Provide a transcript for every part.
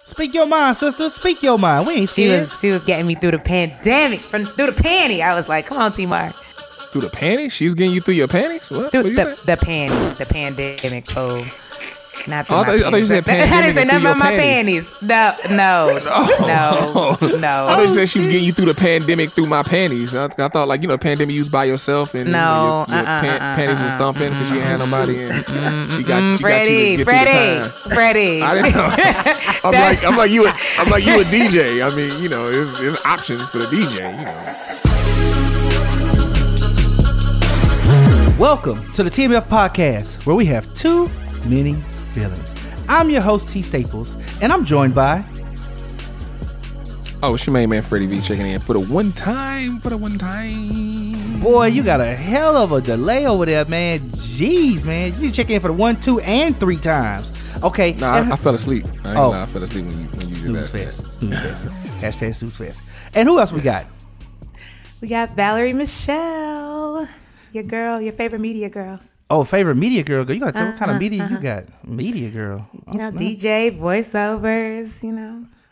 Speak your mind, sister. Speak your mind. We ain't scared. She was getting me through the pandemic. Through the panty. I was like, come on, T-Mark. Through the panties? She's getting you through your panties? What? Through What the panties. The pandemic code. Not I thought you said pandemic. I didn't say nothing about my panties. panties. No. I thought you said she was getting you through the pandemic through my panties. I thought, like, pandemic you was by yourself and your panties was thumping because you ain't had nobody and she got you to get through the time. Freddie. I didn't know. I'm like you a DJ. I mean, there's options for the DJ. Welcome to the TMF Podcast, where we have too many feelings. I'm your host, T Staples, and I'm joined by... Oh, it's your main man, Freddie B, checking in for the one time. Boy, you got a hell of a delay over there, man. Jeez, man. You check in for the 1, 2, and 3 times. Okay. Nah, I fell asleep. I fell asleep when you did that. Snooze fest. Hashtag snooze fest. And who else we got? We got Valerie Michelle. Your girl, your favorite media girl. Oh, favorite media girl. You got to tell what kind of media you got. Media girl. DJ, voiceovers,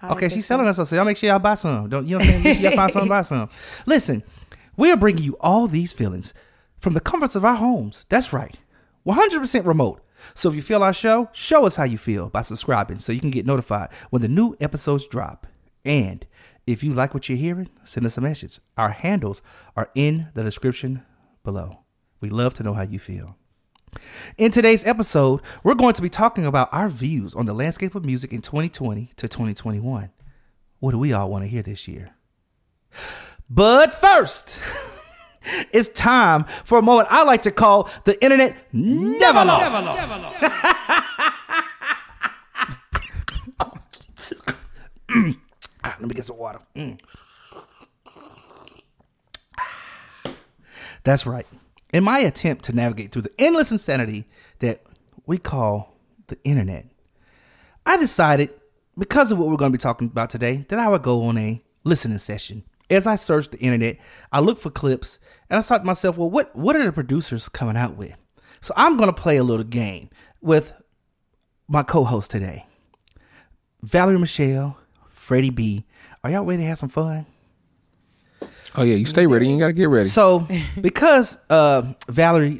Okay, she's selling us, so y'all make sure y'all buy some. Make sure y'all find something, buy some. Listen, we are bringing you all these feelings from the comforts of our homes. That's right. 100% remote. So if you feel our show, show us how you feel by subscribing so you can get notified when the new episodes drop. And if you like what you're hearing, send us a message. Our handles are in the description below. We love to know how you feel. In today's episode, we're going to be talking about our views on the landscape of music in 2020 to 2021. What do we all want to hear this year? But first, it's time for a moment I like to call the Internet Never Loss. Let me get some water. That's right. In my attempt to navigate through the endless insanity that we call the internet, I decided, because of what we're going to be talking about today, that I would go on a listening session. As I searched the internet, I looked for clips, and I thought to myself, well, what are the producers coming out with? So I'm going to play a little game with my co-host today, Valerie Michelle, Freddie B. Are y'all ready to have some fun? Oh yeah, you stay ready. You ain't gotta get ready. So, because Valerie,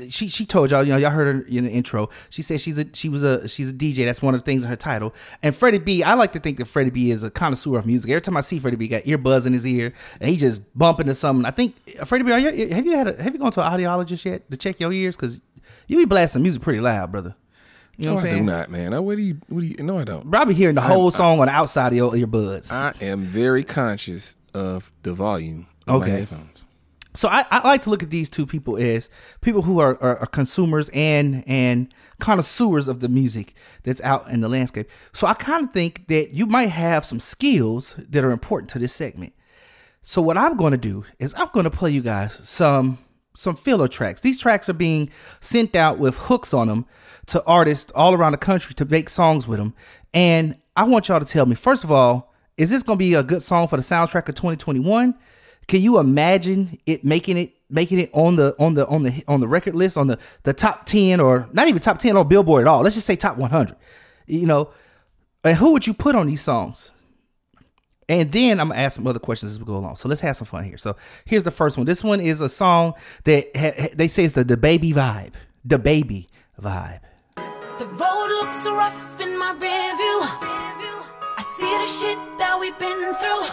she told y'all, y'all heard her in the intro. She said she's a DJ. That's one of the things in her title. And Freddie B, I like to think that Freddie B is a connoisseur of music. Every time I see Freddie B, got earbuds in his ear, and he just bumping to something. I think Freddie B, have you gone to an audiologist yet to check your ears? Because you be blasting music pretty loud, brother. You know what I'm saying? I do not, man. What do you? No, I don't. Probably hearing the whole song on the outside of your earbuds. I am very conscious of the volume of my headphones. So I like to look at these two people as people who are consumers and connoisseurs of the music that's out in the landscape. So I kind of think that you might have some skills that are important to this segment. So what I'm going to do is I'm going to play you guys some filler tracks. These tracks are being sent out with hooks on them to artists all around the country to make songs with them. And I want y'all to tell me, first of all, is this going to be a good song for the soundtrack of 2021? Can you imagine it making it on the record list, on the top 10, or not even top 10 on Billboard at all? Let's just say top 100. And who would you put on these songs? And then I'm gonna ask some other questions as we go along. So let's have some fun here. So here's the first one. This one is a song that they say is the baby vibe. The baby vibe. The road looks rough in my rearview. I see the shit that we've been through.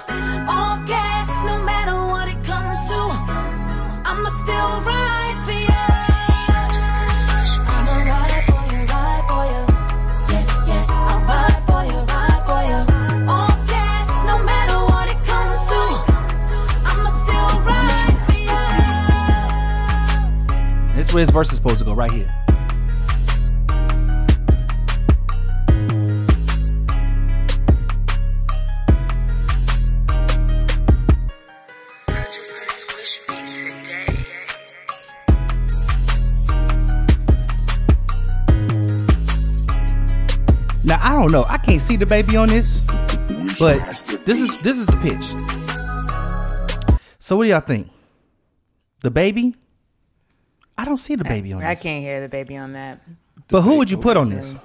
All gas, no matter what it comes to. I'ma still ride for you. I'ma ride for you, ride for you. Yes, yes, I'll ride for you, ride for you. All gas, no matter what it comes to. I'ma still ride for you. This is where his verse is supposed to go, right here. Now I don't know. I can't see the baby on this, but this is the pitch. So what do y'all think? The baby? I don't see the baby on this. I can't hear the baby on that. But who would you put on this?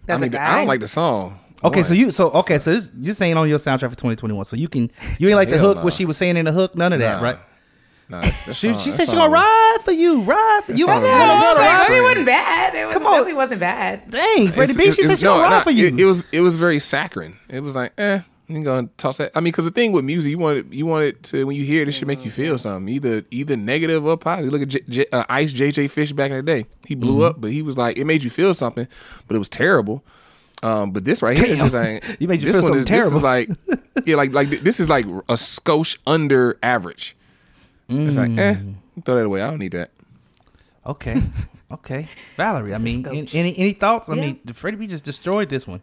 I don't like the song. Okay, so this ain't on your soundtrack for 2021. So you ain't like the hook, what she was saying in the hook, none of that, right? No, she said she gonna ride for you. It wasn't bad. It definitely wasn't bad. Dang, Freddie B, she said she gonna ride for you. It was very saccharine. It was like, you gonna toss that. I mean, because the thing with music, you want it to, when you hear it, it should make you feel something, either negative or positive. Look at Ice JJ Fish back in the day. He blew up, but he was like, it made you feel something, but it was terrible. But this right here is just like, you made you feel something terrible. This is like, like this is like a skosh under average. It's like, throw that away. I don't need that. Okay. Valerie, I mean, any thoughts? I mean, Freddie B just destroyed this one.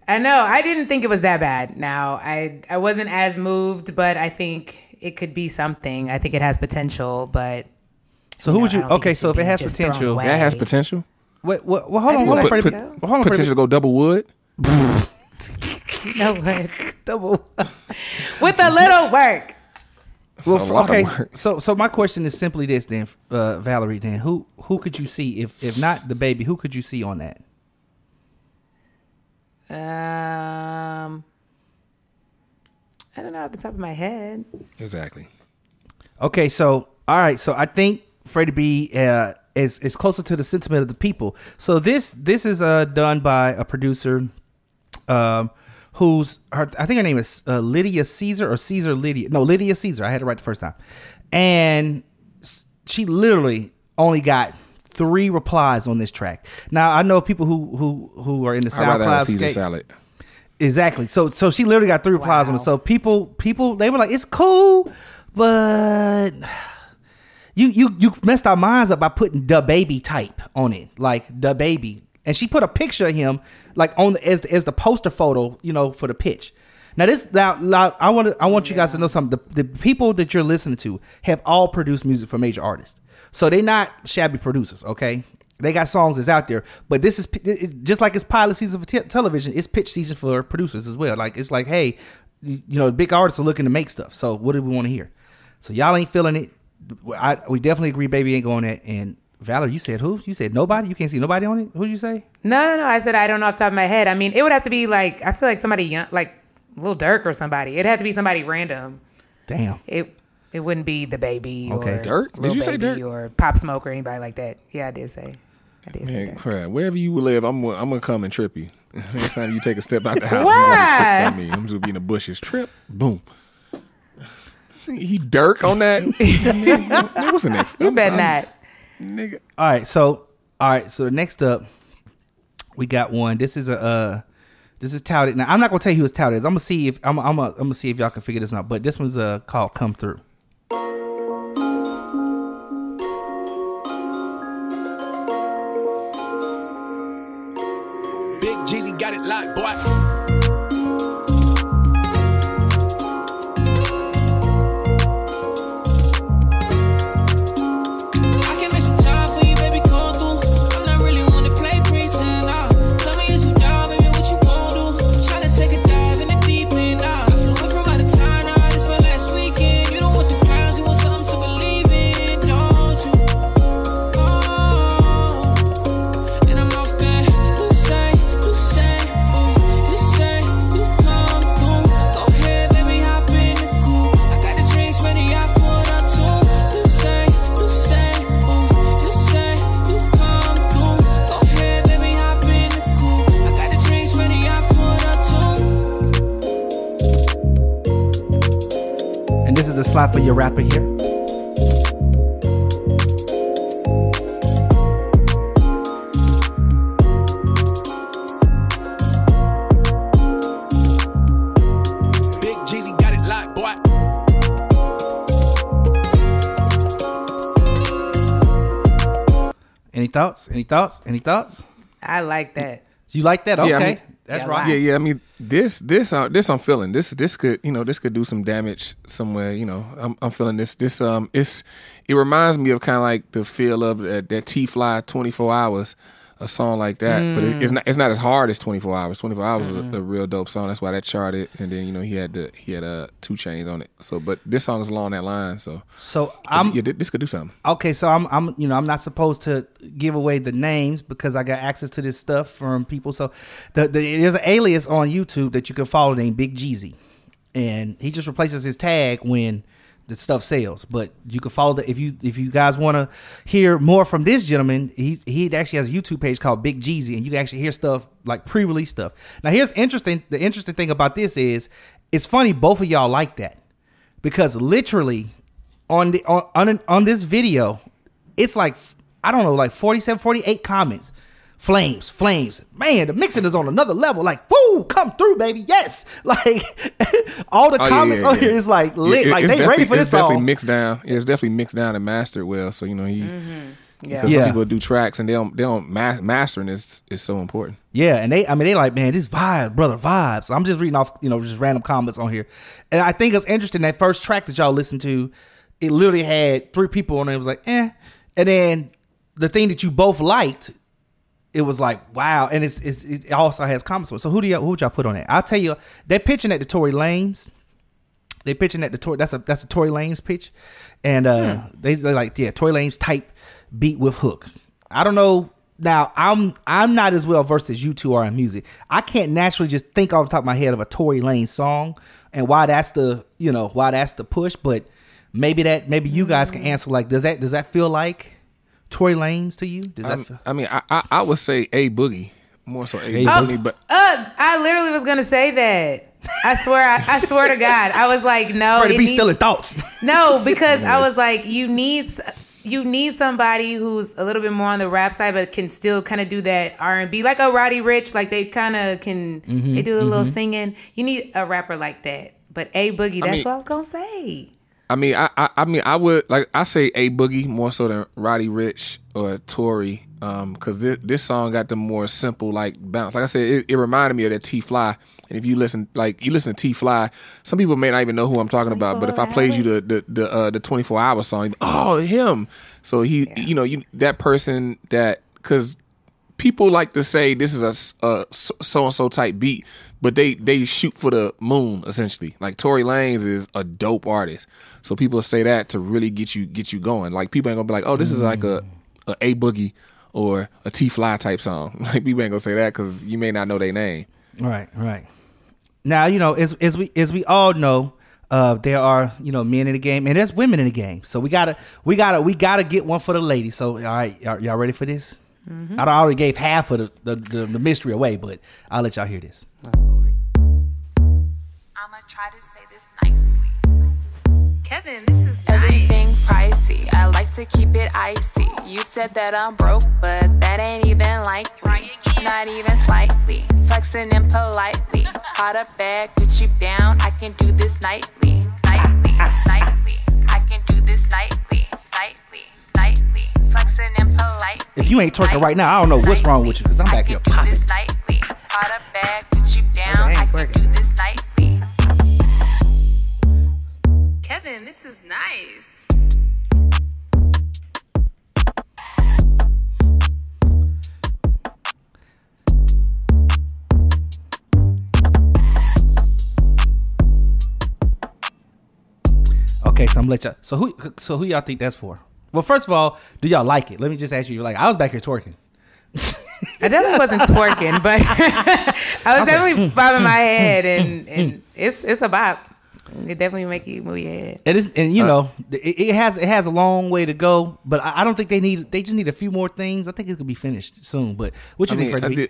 I know. I didn't think it was that bad. Now, I wasn't as moved, but I think it could be something. I think it has potential, but... So who would you... Okay, so if it has potential... That has potential? Well, hold on, Freddie. Potential to go double wood? No way. Double. With a little work. Well, okay. So my question is simply this, then, Valerie. Then who could you see if not the baby? Who could you see on that? I don't know off the top of my head. Exactly. Okay, so all right, so I think Freddie B is closer to the sentiment of the people. So this is done by a producer, who's her. I think her name is Lydia Caesar or Caesar Lydia. No, Lydia Caesar. I had it right the first time, and she literally only got 3 replies on this track. Now I know people who are in the SoundCloud Caesar salad. Exactly. So she literally got 3 replies on it. So people they were like, it's cool, but you messed our minds up by putting the baby type on it, like the baby. And she put a picture of him like on as the poster photo, for the pitch. Now I want you guys to know something. The people that you're listening to have all produced music for major artists. So they're not shabby producers, okay? They got songs that's out there, but this is just like it's pilot season for television. It's pitch season for producers as well. Like it's like, hey, big artists are looking to make stuff. So what do we want to hear? So y'all ain't feeling it. We definitely agree. Baby ain't going that. And Valerie, you said who? You said nobody. You can't see nobody on it. Who'd you say? No. I said I don't know off the top of my head. I mean, it would have to be like, I feel like somebody young, like Lil Durk or somebody. It had to be somebody random. Damn. It wouldn't be the baby. Okay. Or Durk? Did you say Durk? Or Pop Smoke or anybody like that. Yeah, I did say. Man, crap. Wherever you live, I'm gonna come and trip you. Next time you take a step out the house, why? I'm just gonna be in the bushes. Trip, boom. He Durk on that. What's the next? You bet not, nigga. All right. So next up, we got one. This is touted. Now I'm not gonna tell you who it's touted as. I'm gonna see if y'all can figure this out. But this one's called "Come Through." Big Jeezy got it locked, boy. Slide for your rapper here. Big Jeezy got it locked, boy. Any thoughts? I like that. You like that? Okay. Yeah, I mean, that's right. Yeah. I mean, this I'm feeling. This could do some damage somewhere. I'm feeling this. It reminds me of kind of like the feel of that T-Fly 24 Hours a song like that, but it's not as hard as 24 Hours. 24 Hours is a real dope song. That's why that charted. And then he had 2 Chainz on it. So, but this song is along that line. So this could do something. Okay, so I'm not supposed to give away the names because I got access to this stuff from people. So there's an alias on YouTube that you can follow named Big Jeezy, and he just replaces his tag when the stuff sells. But you can follow if you guys want to hear more from this gentleman, he actually has a YouTube page called Big Jeezy, and you can actually hear stuff like pre-release stuff. Now here's the interesting thing about this is it's funny both of y'all like that, because literally on this video it's like, I don't know, like 47 48 comments. Flames, man, the mixing is on another level. Like, woo, come through, baby, yes. Like all the comments on here is like lit. Like they ready for this song. Definitely mixed down. Yeah, it's definitely mixed down and mastered well. So because some people do tracks and they don't mastering is so important. Yeah, and they like, man, this vibe, brother, vibes. I'm just reading off just random comments on here, and I think it's interesting that first track that y'all listened to, it literally had 3 people on it. It was like, and then the thing that you both liked, it was like, wow, and it also has comments on it. So who would y'all put on it? I'll tell you, they're pitching at the Tory Lanez. They're pitching at the Tory. That's a Tory Lanez pitch, and they're like, yeah, Tory Lanez type beat with hook. I don't know. Now I'm not as well versed as you two are in music. I can't naturally just think off the top of my head of a Tory Lanez song and why that's the push. But maybe you guys can answer. Like, does that feel like Tory Lanez to you? I would say A Boogie, more so A Boogie. But I literally was gonna say that. I swear to God, I was like, no. Freddie B still in thoughts. No, because I was like, you need somebody who's a little bit more on the rap side, but can still kind of do that R&B, like a Roddy Ricch. Like they kind of can. They do a little singing. You need a rapper like that. But A Boogie, that's what I was gonna say. I would I say A Boogie more so than Roddy Ricch or Tory, because this song got the more simple like bounce. Like I said, it reminded me of that T Fly. And if you listen to T Fly, some people may not even know who I'm talking about. But if I played you the 24 Hour song, oh, him. So he, that person that, because people like to say this is a so and so type beat, but they shoot for the moon essentially. Like Tory Lanez is a dope artist. So people say that to really get you going. Like people ain't gonna be like, oh, this is like a Boogie or a T Fly type song. Like people ain't gonna say that because you may not know their name. Right. Now as we all know, there are men in the game and there's women in the game. So we gotta get one for the ladies. So all right, y'all ready for this? I already gave half of the mystery away, but I'll let y'all hear this. Oh, Lord. I'ma try to say this nicely. Kevin, this is everything pricey. I like to keep it icy. You said that I'm broke, but that ain't even likely. Not even slightly. Flexing impolitely. Hot up bag to cheap down. I can do this nightly. Nightly. I can do this nightly. Flexing impolitely. If you ain't twerking right now, I don't know what's wrong with you, because I'm back here popping. Hot up bag to cheap down. I can do this nightly. Kevin, this is nice. Okay, so I'm gonna let y'all. So who y'all think that's for? Well, first of all, do y'all like it? Let me just ask you. Like, I was back here twerking. I definitely wasn't twerking, but I was definitely bobbing my head, and it's a bop. It definitely make you move your head. It has a long way to go, but I don't think they just need a few more things. I think it could be finished soon. But what you think, Freddie?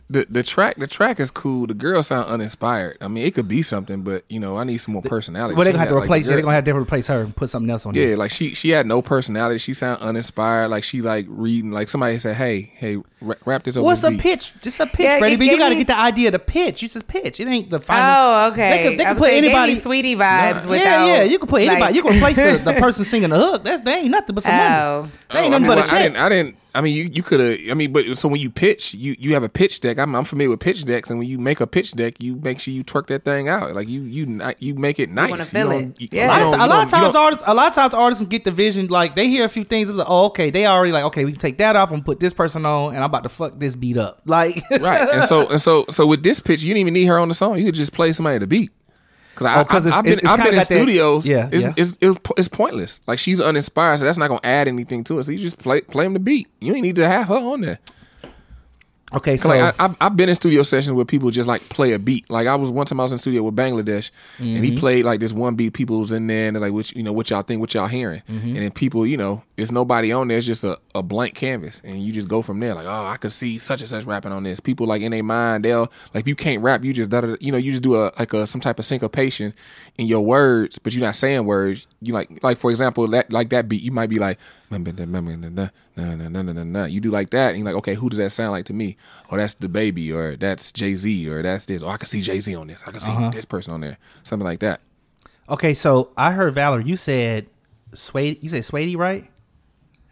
The track is cool. The girls sound uninspired. I mean, it could be something, but I need some more personality. Well, they're gonna have to replace her. They're gonna have to replace her and put something else on. Yeah, like she had no personality. She sound uninspired. Like she like reading. Like somebody said, "Hey, rap this over." What's a pitch? Just a pitch, yeah, Freddie. But you got to get the idea of the pitch. You said pitch. It ain't the final. Oh, okay. They can put anybody. Sweetie vibes. Yeah. You can put anybody. You can replace the person singing the hook. They ain't nothing but some money. They ain't nothing but a check. I mean, you could have. I mean, but so when you pitch, you have a pitch deck. I'm familiar with pitch decks, and when you make a pitch deck, you make sure you twerk that thing out. Like you make it nice. You want to feel it. Yeah. A lot of times artists get the vision. Like they hear a few things. It's like, oh, okay, they already like, okay, we can take that off and put this person on, and I'm about to fuck this beat up. Like right. And so with this pitch, you didn't even need her on the song. You could just play somebody to beat. Because I've been in studios. It's pointless. Like she's uninspired, so that's not gonna add anything to it. So you just play them the beat. You ain't need to have her on there. Okay, so like I've been in studio sessions where people just like play a beat. Like I was in studio with Bangladesh, and he played like this one beat. People was in there and they're like, what y'all think, what y'all hearing? And then people, there's nobody on there. It's just a blank canvas, and you just go from there. Like, oh, I could see such and such rapping on this. People like in their mind, they'll like if you can't rap, you just you just do some type of syncopation in your words, but you're not saying words. You like for example that beat, you might be like. You do like that, and you're like, okay, who does that sound like to me? Oh, that's the Baby, or that's Jay-Z, or that's this. Oh, I can see Jay-Z on this. I can see this person on there, something like that. Okay, so I heard Valerie. You said Sweetie. You said Sweetie, right?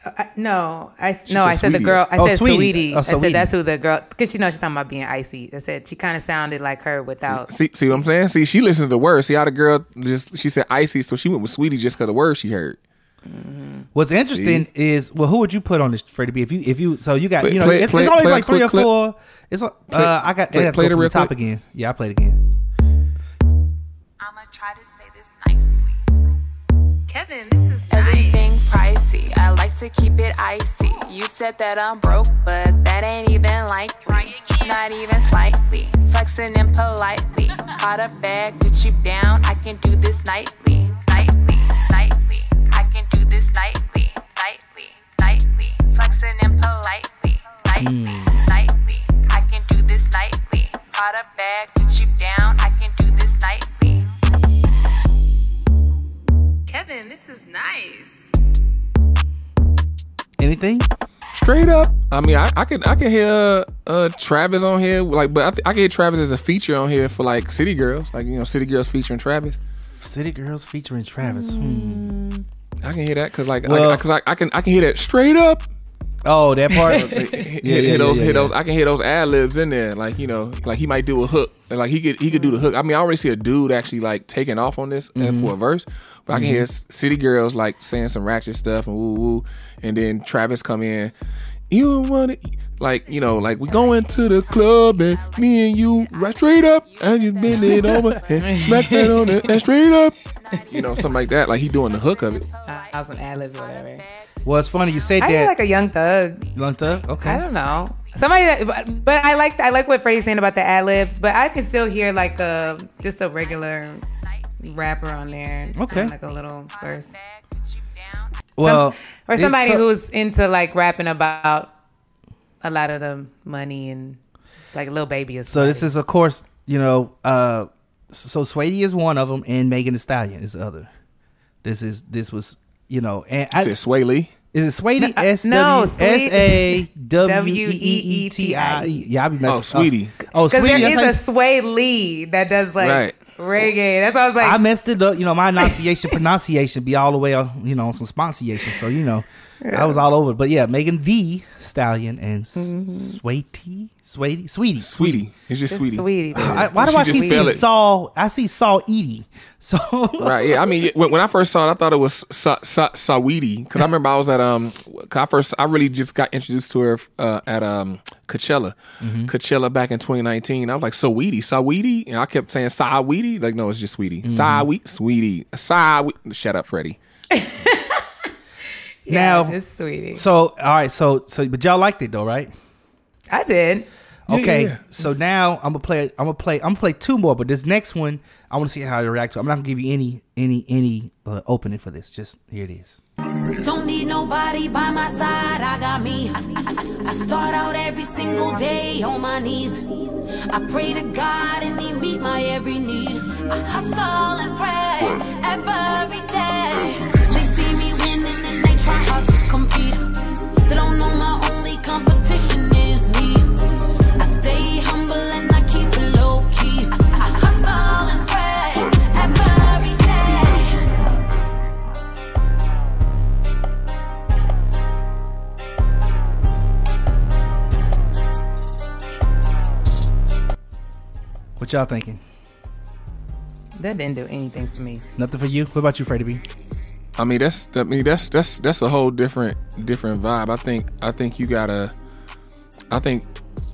I said the girl. I said Sweetie. I said that's who the girl, because she's talking about being icy. I said she kind of sounded like her without. See what I'm saying? See, she listened to the words. See how the girl she said icy, so she went with Sweetie just because the words she heard. What's interesting is, well, who would you put on this, Freddie B? If you so you got it's only like 3 or 4. It's I got play the top again. Yeah, I played again. I'ma try to say this nicely. Kevin, this is everything pricey. I like to keep it icy. You said that I'm broke, but that ain't even likely. Not even slightly. Flexing impolitely. Hot a bag, Gucci down. I can do this nightly. Nightly, flexing impolitely, nightly. I can do this nightly. Hot a bag, put you down. I can do this nightly. Kevin, this is nice. Anything? Straight up. I mean, I can hear Travis on here, like, but I can hear Travis as a feature on here for like City Girls, like City Girls featuring Travis. City Girls featuring Travis. I can hear that because I can hear that straight up. Oh, that part. Those. I can hear those ad libs in there. Like like he might do a hook. Like he could do the hook. I mean, I already see a dude actually like taking off on this for a verse. But I can hear City Girls like saying some ratchet stuff and woo woo, and then Travis come in. You want it, like we going to the club and me and you right straight up. I just bend it over and smack that on it and straight up. Something like that. Like he doing the hook of it. I was some ad libs or whatever. Well, it's funny you said that. I feel like a Young Thug. Young Thug? Okay. I don't know. Somebody that, but I like what Freddie's saying about the ad libs. But I can still hear like just a regular rapper on there. Okay. Like a little verse. Well, or somebody who's into like rapping about a lot of the money and like Lil Baby or something. So this is, of course, so Sweetie is one of them, and Megan Thee Stallion is the other. This was, and I said Sway Lee. Is it Sweetie? SAWEETIE. Yeah, I be messing up. Sweetie. Because there is a Sway Lee that does like reggae. That's why I was like, I messed it up. My pronunciation be all the way on, on some sponsiation. So I was all over. But yeah, Megan Thee Stallion and Sweetie. It's just Sweetie. Sweetie. Why do I keep seeing Saul? I see Saul Edie. So right, yeah. I mean, when I first saw it, I thought it was Saweetie, because I remember I was at I really just got introduced to her at Coachella, Coachella back in 2019. I was like Saweetie, and I kept saying Saweetie. Like, no, it's just Sweetie. Sweetie. Shut up, Freddie. Now, it's Sweetie. So all right, so but y'all liked it though, right? I did. Okay, yeah. So now I'm gonna play 2 more, but this next one I want to see how you react to. I'm not gonna give you any opening for this. Just here it is. Don't need nobody by my side. I got me. I start out every single day on my knees. I pray to God and He meet my every need. I hustle and pray every day. They see me winning and they try hard to compete. They don't know my only competition is me. I stay humble and I keep it low key. I hustle and pray every day. What y'all thinking? That didn't do anything for me. Nothing for you. What about you, Freddie B? I mean, that's a whole different vibe. I think you gotta. I think,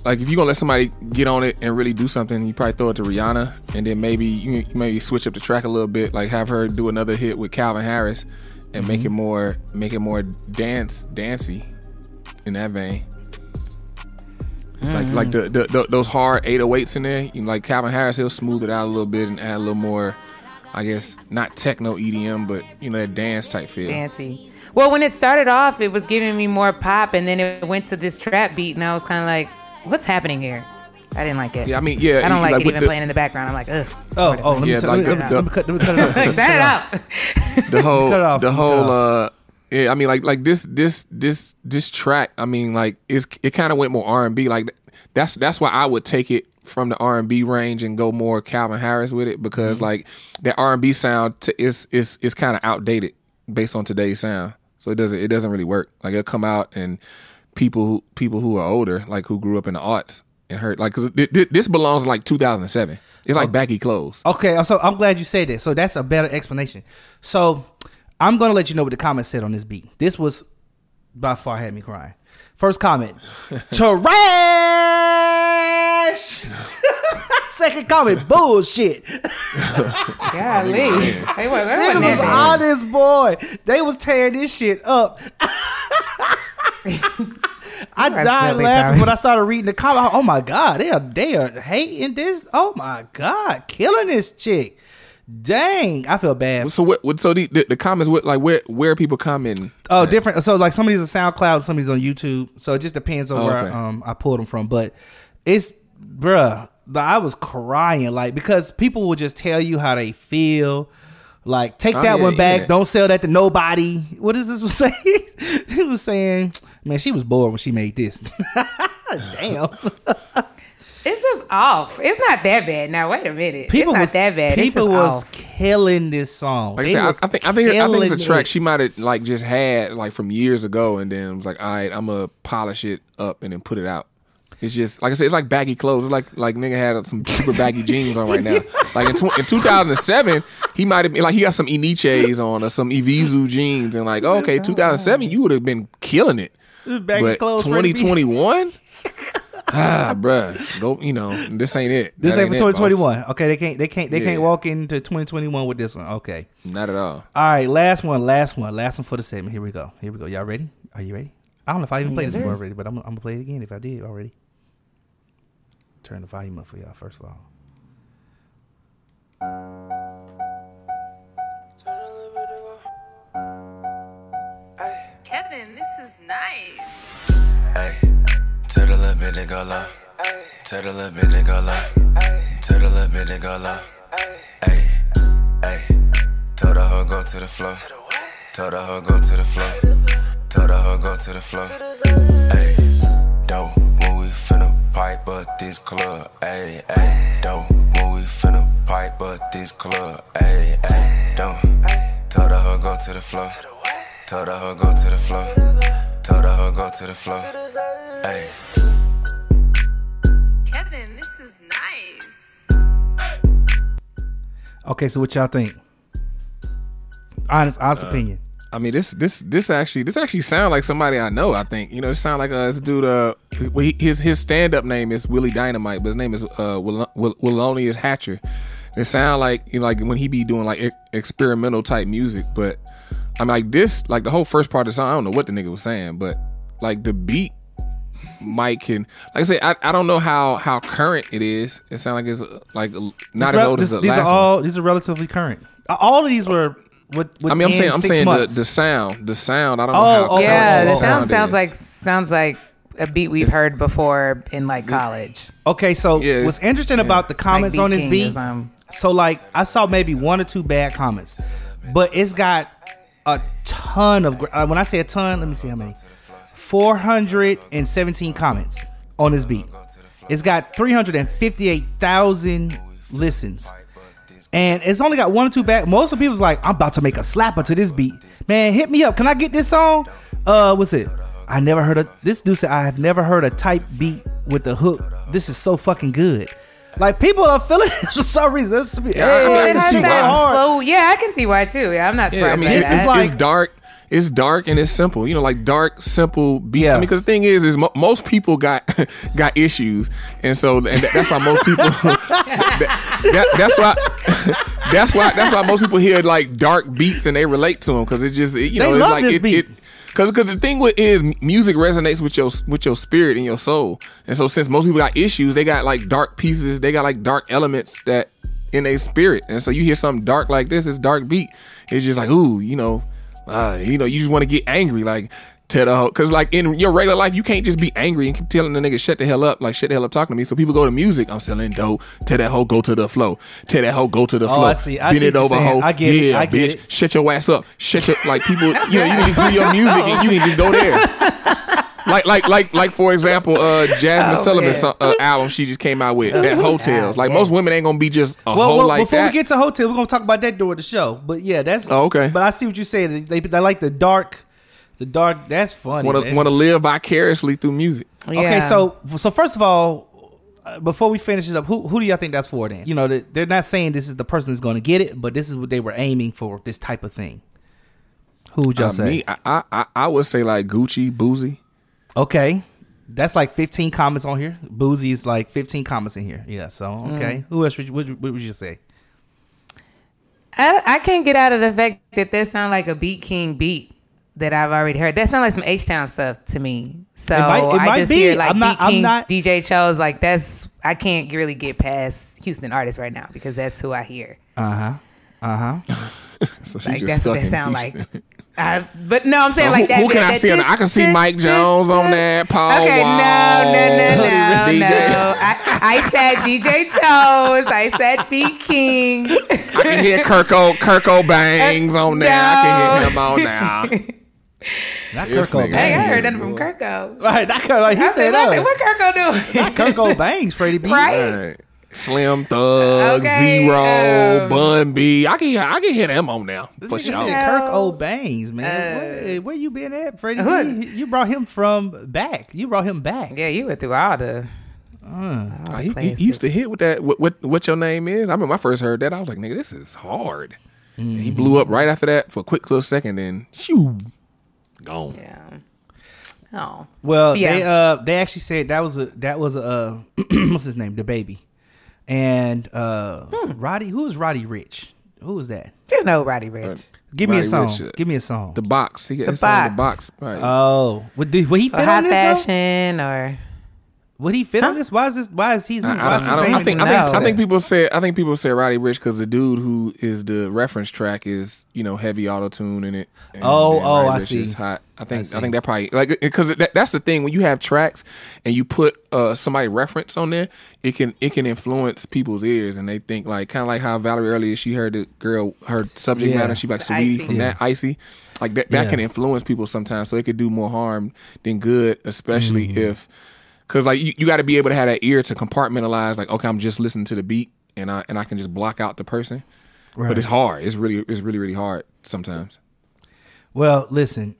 like, if you're gonna let somebody get on it and really do something, you probably throw it to Rihanna, and then maybe you switch up the track a little bit, like have her do another hit with Calvin Harris, and make it more dancey in that vein. Like those hard 808s in there, like Calvin Harris, he'll smooth it out a little bit and add a little more, I guess, not techno EDM, but that dance type feel. Fancy. Well, when it started off, it was giving me more pop, and then it went to this trap beat, and I was kind of like, what's happening here? I didn't like it. Yeah, I mean, yeah. I don't like it even playing in the background. I'm like, ugh. Let me cut it out. The whole yeah, I mean, like this track, I mean, like it kind of went more R&B. Like that's why I would take it from the R&B range and go more Calvin Harris with it, because like that R&B sound is kind of outdated based on today's sound. So it doesn't really work. Like it'll come out and people who are older, like who grew up in the arts and heard, like, cause this belongs in like 2007. It's like baggy clothes. Okay, so I'm glad you said that. So that's a better explanation. So I'm gonna let you know what the comment said on this beat. This was by far had me crying. First comment, trash. Second comment, bullshit. Golly. Hey, Niggas was honest, boy. They was tearing this shit up. I died laughing when I started reading the comment. Oh my God, they are hating this. Oh my God, killing this chick. Dang, I feel bad. So what? So the comments, what, like where are people commenting? Oh, different. So like some of these are SoundCloud, some of these on YouTube. So it just depends on where I pulled them from. But it's, bruh, I was crying, like, because people will just tell you how they feel. Like, take that one back. Yeah. Don't sell that to nobody. What is this was saying? He was saying, man, she was bored when she made this. Damn. It's just off. It's not that bad. Now wait a minute. It's not that bad. People was killing this song. Like I think it's a track she might have like just had like from years ago, and then was like, all right, I'm gonna polish it up and then put it out. It's just, like I said, it's like baggy clothes. It's like nigga had some super baggy jeans on right now. Like in 2007, he might have been like, he got some Iniches on or some Evisu jeans, and like, okay, 2007, you would have been killing it. But 2021. Bruh, go. This ain't it. This ain't for 2021. Okay, they can't walk into 2021 with this one. Okay, not at all. All right, last one for the segment. Here we go. Y'all ready? Are you ready? I don't know if I even played this before already, but I'm gonna play it again if I did already. Turn the volume up for y'all first of all. Kevin, this is nice. Hey, tell the little bit to go low. Tell the little bit to go low. Tell the little bit to go low. Hey, told the hoe go to the floor. Told the hoe go to the floor. Told the hoe go to the floor. Hey, dope, when we finna pipe up this club. Hey, dope, when we finna pipe up this club. Hey, dope. Told the hoe go to the floor. Told the hoe go to the floor. Told the hoe go to the floor. Hey. Kevin, this is nice. Okay, so what y'all think? Honest opinion. I mean, this actually sound like somebody I know. I think it sound like this dude. His stand up name is Willie Dynamite, but his name is Willonius Hatcher. It sound like like when he be doing like experimental type music. But I mean, like this, like the whole first part of the song, I don't know what the nigga was saying, but like the beat, Mike can, like I said, I don't know how current it is. It sound like it's like not as old as the last one. These are relatively current. All of these were. I mean, I'm saying the sound. I don't know how. Yeah, the sound sounds like a beat we've heard before in like college. Okay, so what's interesting about the comments on this beat? So like I saw maybe one or two bad comments, but it's got a ton of. When I say a ton, let me see how many. 417 comments on this beat. It's got 358,000 listens. And it's only got one or two back. Most of the people's like, I'm about to make a slapper to this beat. Man, hit me up. Can I get this song? What's it? I never heard of this dude said I have never heard a type beat with the hook. This is so fucking good. Like people are feeling it for some reason. It has that slow. Yeah, I can see why too. Yeah, I'm not surprised. I mean, it's dark. It's dark and it's simple. You know, like dark, simple beats. I mean, because the thing is most people got issues, and that's why most people. That's why most people hear like dark beats and they relate to them because it just it's like it. Because the thing is music resonates with your spirit and your soul, and so since most people got issues, they got like dark pieces, they got like dark elements that in their spirit, and so you hear something dark like this, it's dark beat. It's just like ooh, you just want to get angry, like tell the whole, because like in your regular life you can't just be angry and keep telling the nigga shut the hell up talking to me. So people go to music. I'm selling dope. Tell that hoe go to the flow. Tell that hoe go to the flow. I see. Bend it over, hoe. I get it, bitch. Shut your ass up. Shut your like people. You can just do your music and you can just go there. Like for example, Jasmine Sullivan's album she just came out with that Hotels. Like most women ain't gonna be just a hoe like before that. We get to Hotel, we're gonna talk about that during the show. But yeah, that's okay. But I see what you're saying. They like the dark. That's funny. Want to live vicariously through music. Yeah. Okay, so first of all, before we finish it up, who do y'all think that's for then? You know, they're not saying this is the person that's going to get it, but this is what they were aiming for, this type of thing. Who would y'all say? Me, I would say like Gucci, Boozy. Okay. That's like 15 comments on here. Boozy is like 15 comments in here. Yeah, so, okay. Who else what would you say? I can't get out of the fact that sound like a Beat King beat that I've already heard. That sounds like some H-Town stuff to me. So I just hear like Beat King, DJ Chose, like that's, I can't really get past Houston artists right now because that's who I hear. So like that's what that sound like. But no, I'm saying like that. Who can I see? I can see Mike Jones on that. Paul Okay, Wall, no. I said DJ Chose. I said Beat King. I can hear Kirko Bangs on there. I can hear him on now. Not Kirko Bangs. Hey, I heard nothing from Kirko. Right, not Kirko. Like he said, what Kirko doing? Not Kirko Bangs, Freddie B. Right. Slim Thug, Zero, Bun B. I can hear them on now for sure. Kirko Bangs, man. Where you been at, Freddie B? You brought him back. Yeah, you went through all the. He used to hit with that. What your name is? I remember I first heard that. I was like, nigga, this is hard. And he blew up right after that for a quick little second, then shoo, gone. Yeah. Oh. Well, yeah. They actually said that was a what's his name? The Baby. And Roddy, who is Roddy Rich? Who is that? You know Roddy Rich. Give me a song. Give me a song. The Box. He got the box. Right. Oh, would he fit high on this fashion though? Or would he fit on this? Why is this? Why is he? I think people say Roddy Rich because the dude who is the reference track is heavy auto tune in it. And I see. Is hot. I think that probably like because that's the thing when you have tracks and you put somebody reference on there, it can influence people's ears and they think like kind of like how Valerie earlier she heard the girl her subject matter she like Sweetie from that Icy. Like that can influence people sometimes, so it could do more harm than good, especially if. Because like you got to be able to have that ear to compartmentalize. Like, okay, I'm just listening to the beat, and I can just block out the person. Right. But it's hard. It's really hard sometimes. Well, listen,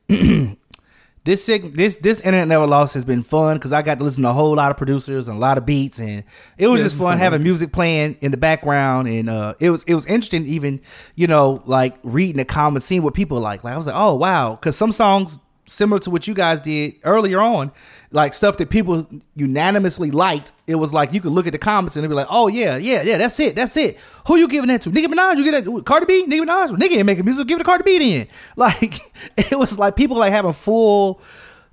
this Internet Never Loss has been fun because I got to listen to a whole lot of producers and a lot of beats, and it was just fun having music playing in the background, and it was interesting even like reading the comments, seeing what people like. Like I was like, oh wow, because some songs similar to what you guys did earlier on, like stuff that people unanimously liked, it was like you could look at the comments and they'd be like, oh yeah, that's it. Who you giving that to? Nicki Minaj? You get that? Cardi B? Nicki Minaj? Well, Nicki ain't making music. Give it to Cardi B then. Like it was like people like having full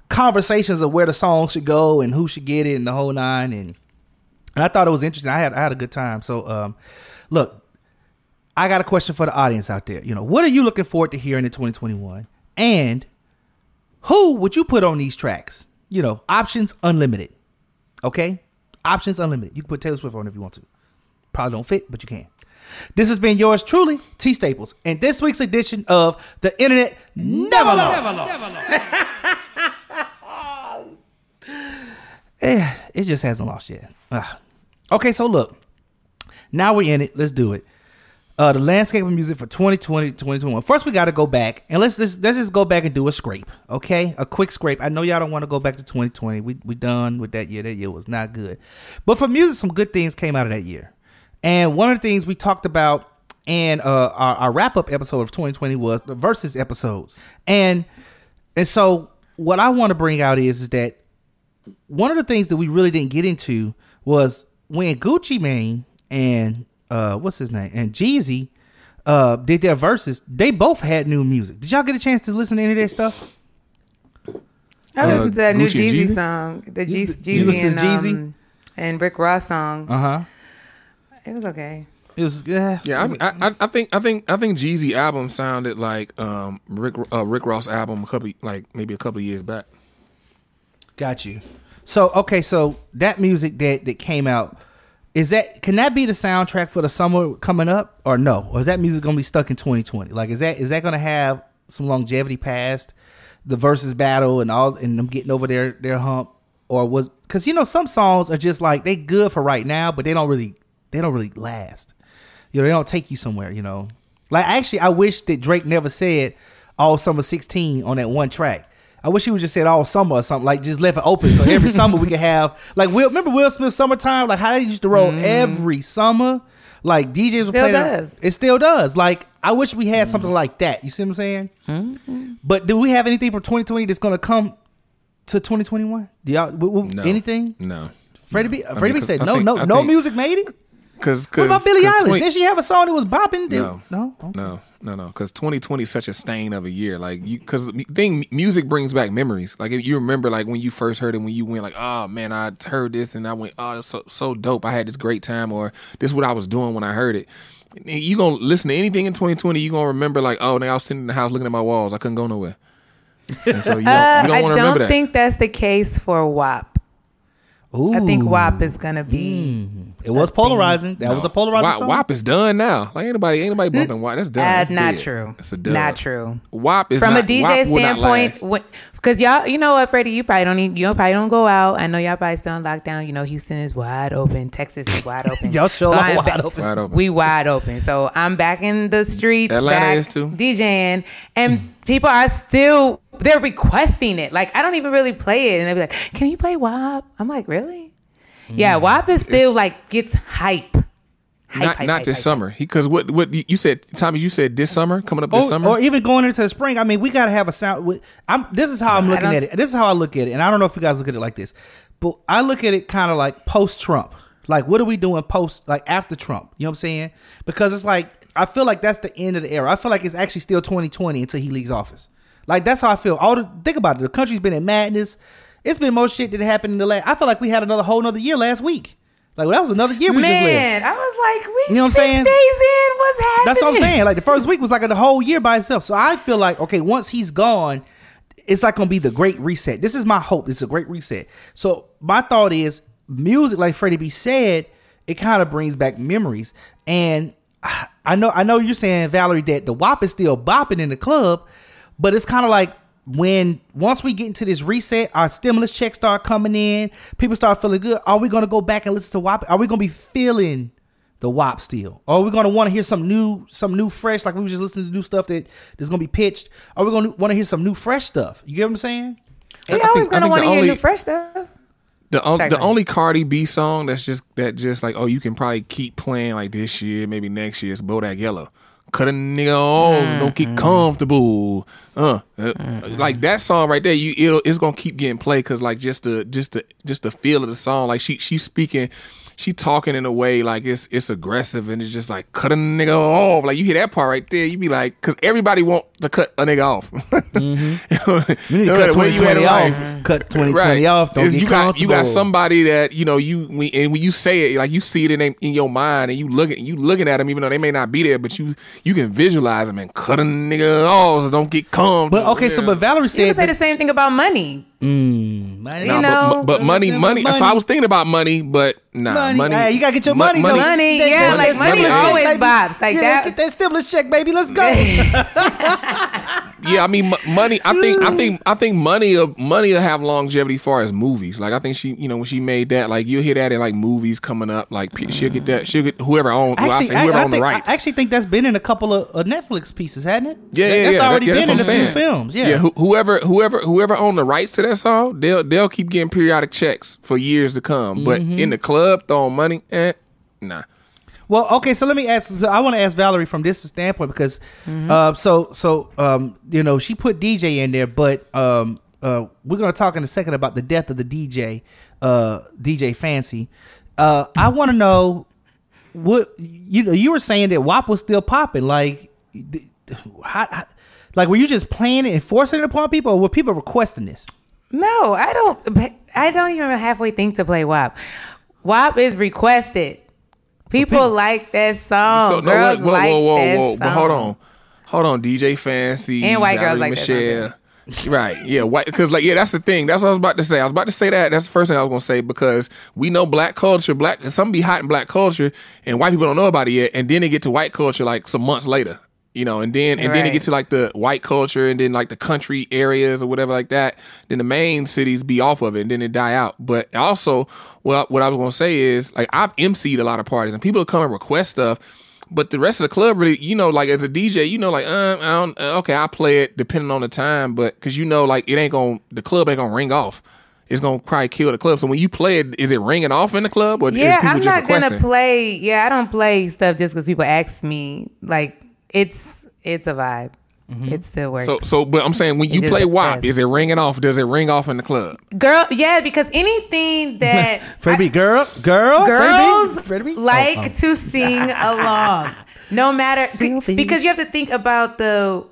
conversations of where the song should go and who should get it and the whole nine. And I thought it was interesting. I had a good time. So look, I got a question for the audience out there. What are you looking forward to hearing in 2021? And who would you put on these tracks? Options unlimited. Okay? Options unlimited. You can put Taylor Swift on if you want to. Probably don't fit, but you can. This has been yours truly, T Staples, and this week's edition of the Internet Never Lost. It just hasn't lost yet. Okay, so look. Now we're in it. Let's do it. The landscape of music for 2020 to 2021. First, we got to go back and let's just go back and do a scrape, okay? A quick scrape. I know y'all don't want to go back to 2020. We done with that year. That year was not good. But for music, some good things came out of that year. And one of the things we talked about in our wrap-up episode of 2020 was the versus episodes. And so what I want to bring out is that one of the things that we really didn't get into was when Gucci Mane and what's his name? And Jeezy did their verses. They both had new music. Did y'all get a chance to listen to any of that stuff? I listened to that new Jeezy song, the Jeezy and Rick Ross song. It was okay. It was yeah. I think Jeezy album sounded like Rick Ross album maybe a couple of years back. Got you. So that music that came out. Can that be the soundtrack for the summer coming up or no? Or is that music going to be stuck in 2020? Like, is that going to have some longevity past the versus battle and them getting over their hump? Or because, some songs are just like, they good for right now, but they don't really last. They don't take you somewhere, Like, actually, I wish that Drake never said All Summer 16 on that one track. I wish he would just said all summer or something, like just left it open so every summer we could have remember Will Smith's Summertime, like how they used to roll every summer, like DJs would play. It still does. Like I wish we had something like that. You see what I'm saying? But do we have anything from 2020 that's going to come to 2021? Do y'all no, anything? No. Freddie B said no music made it. What about Billie Eilish? Did she have a song that was bopping? No. Because 2020 is such a stain of a year. Like because music brings back memories. Like if you remember, like when you first heard it, when you went like, oh man, I heard this and I went, oh, that's so dope. I had this great time, or this is what I was doing when I heard it. You gonna listen to anything in 2020? You gonna remember like, oh, I was sitting in the house looking at my walls. I couldn't go nowhere. And so you don't want to remember that. I don't think that's the case for WAP. Ooh. I think WAP is gonna be. It was polarizing. That was a polarizing song. WAP is done now. Like anybody bumping WAP. That's done. That's not dead. True. That's a dub. Not true. WAP is from not, a DJ standpoint. Because y'all, you know what, Freddie, you probably don't go out. I know y'all probably still on lockdown. Houston is wide open. Texas is wide open. Y'all sure are wide open. We wide open. So I'm back in the streets. Atlanta is too. DJing, and people are still they're requesting it. Like I don't even really play it, and they be like, "Can you play WAP?" I'm like, "Really?" Yeah, WAP is still like gets hype. Not this summer. Because what you said, Tommy, you said this summer, coming up this summer? Or even going into the spring. I mean, we got to have a sound. This is how I'm looking at it. This is how I look at it. And I don't know if you guys look at it like this. But I look at it kind of like post-Trump. Like, what are we doing after Trump? You know what I'm saying? Because it's like, I feel like that's the end of the era. I feel like it's actually still 2020 until he leaves office. Like, that's how I feel. Think about it. The country's been in madness. It's been more shit that happened in the last. I feel like we had whole another year last week. Like that was another year we just lived. Man, I was like, you know what I'm saying? 6 days in, what's happening? That's what I'm saying. Like the first week was like a whole year by itself. So I feel like, okay, once he's gone, it's like gonna be the great reset. This is my hope. It's a great reset. So my thought is music, like Freddie B said, it kind of brings back memories. And I know you're saying, Valerie, that the WAP is still bopping in the club, but it's kind of like once we get into this reset, our stimulus checks start coming in, people start feeling good. Are we going to go back and listen to WAP? Are we going to be feeling the WAP still? Or are we going to want to hear some new fresh, like we were just listening to new stuff that's going to be pitched? Are we going to want to hear some new fresh stuff? You get what I'm saying? We always going to want to hear new fresh stuff. The only Cardi B song that just like, oh, you can probably keep playing like this year, maybe next year, is Bodak Yellow. Cut a nigga off, don't get comfortable. Like that song right there, it's gonna keep getting played because like just the feel of the song, like she's speaking, she talking in a way like it's aggressive and it's just like cut a nigga off. Like you hear that part right there, you be like, because everybody want to cut a nigga off. You need to cut 2020 off. Cut 2020 off. Don't get comfortable. You got somebody that when you say it, like you see it in your mind and you looking at them, even though they may not be there, but you can visualize them and cut a nigga off. So don't get comfortable. But okay, but Valerie said you can say the same thing about money. Money. But money. So I was thinking about money, but money. Hey, you gotta get your money. Money. Yeah, like money always bobs like that. Get that stimulus check, baby. Let's go. Yeah, I mean, money. I think money will have longevity as far as movies. Like I think she, when she made that, like you'll hear that in like movies coming up. Like she'll get that. She'll get whoever owns. Whoever owns the rights. I actually think that's been in a couple of Netflix pieces, hasn't it? Yeah, that's already been in a few saying. films. Yeah, whoever owned the rights to that song, they'll keep getting periodic checks for years to come. But in the club throwing money, nah. Well, okay, so let me ask. So I want to ask Valerie from this standpoint because, she put DJ in there, but we're gonna talk in a second about the death of the DJ, DJ Fanci. I want to know what you were saying that WAP was still popping. Like, were you just playing it and forcing it upon people, or were people requesting this? No, I don't even halfway think to play WAP. WAP is requested. People like that song. Girls like that song. But hold on. DJ Fanci and white girls like Michelle. That song. Right, yeah, white. Because that's the thing. That's what I was about to say. I was about to say that. That's the first thing I was gonna say because we know black culture. Something be hot in black culture, and white people don't know about it yet. And then they get to white culture like some months later. And then they get to like the white culture and then like the country areas or whatever like that. Then the main cities be off of it and then they die out. But also, what I was gonna say is like I've emceed a lot of parties and people come and request stuff, but the rest of the club really, like as a DJ, I play it depending on the time, but because like the club ain't gonna ring off. It's gonna probably kill the club. So when you play it, is it ringing off in the club or is people I'm just not requesting? Gonna play. Yeah, I don't play stuff just because people ask me. Like. It's a vibe. Mm-hmm. It still works. But I'm saying when you play WAP, is it ringing off? Does it ring off in the club? Girl, yeah, because anything that Freddie B, girls Freddie B? Like to sing along, no matter because you have to think about the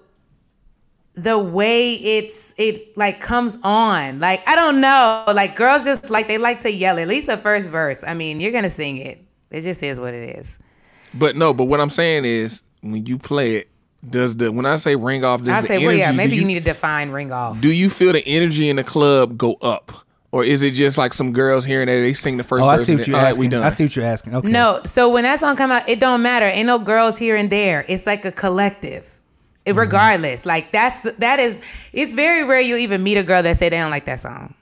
way it like comes on. Like I don't know, like girls just like they like to yell. At least the first verse. I mean, you're gonna sing it. It just is what it is. But what I'm saying is. When you play it, when I say ring off, does the energy... maybe you need to define ring off. Do you feel the energy in the club go up? Or is it just like some girls hearing that they sing the first verse? I see what you're asking. We done. I see what you're asking. Okay. No, so when that song come out, it don't matter. Ain't no girls here and there. It's like a collective. Regardless. Like it's very rare you'll even meet a girl that say they don't like that song.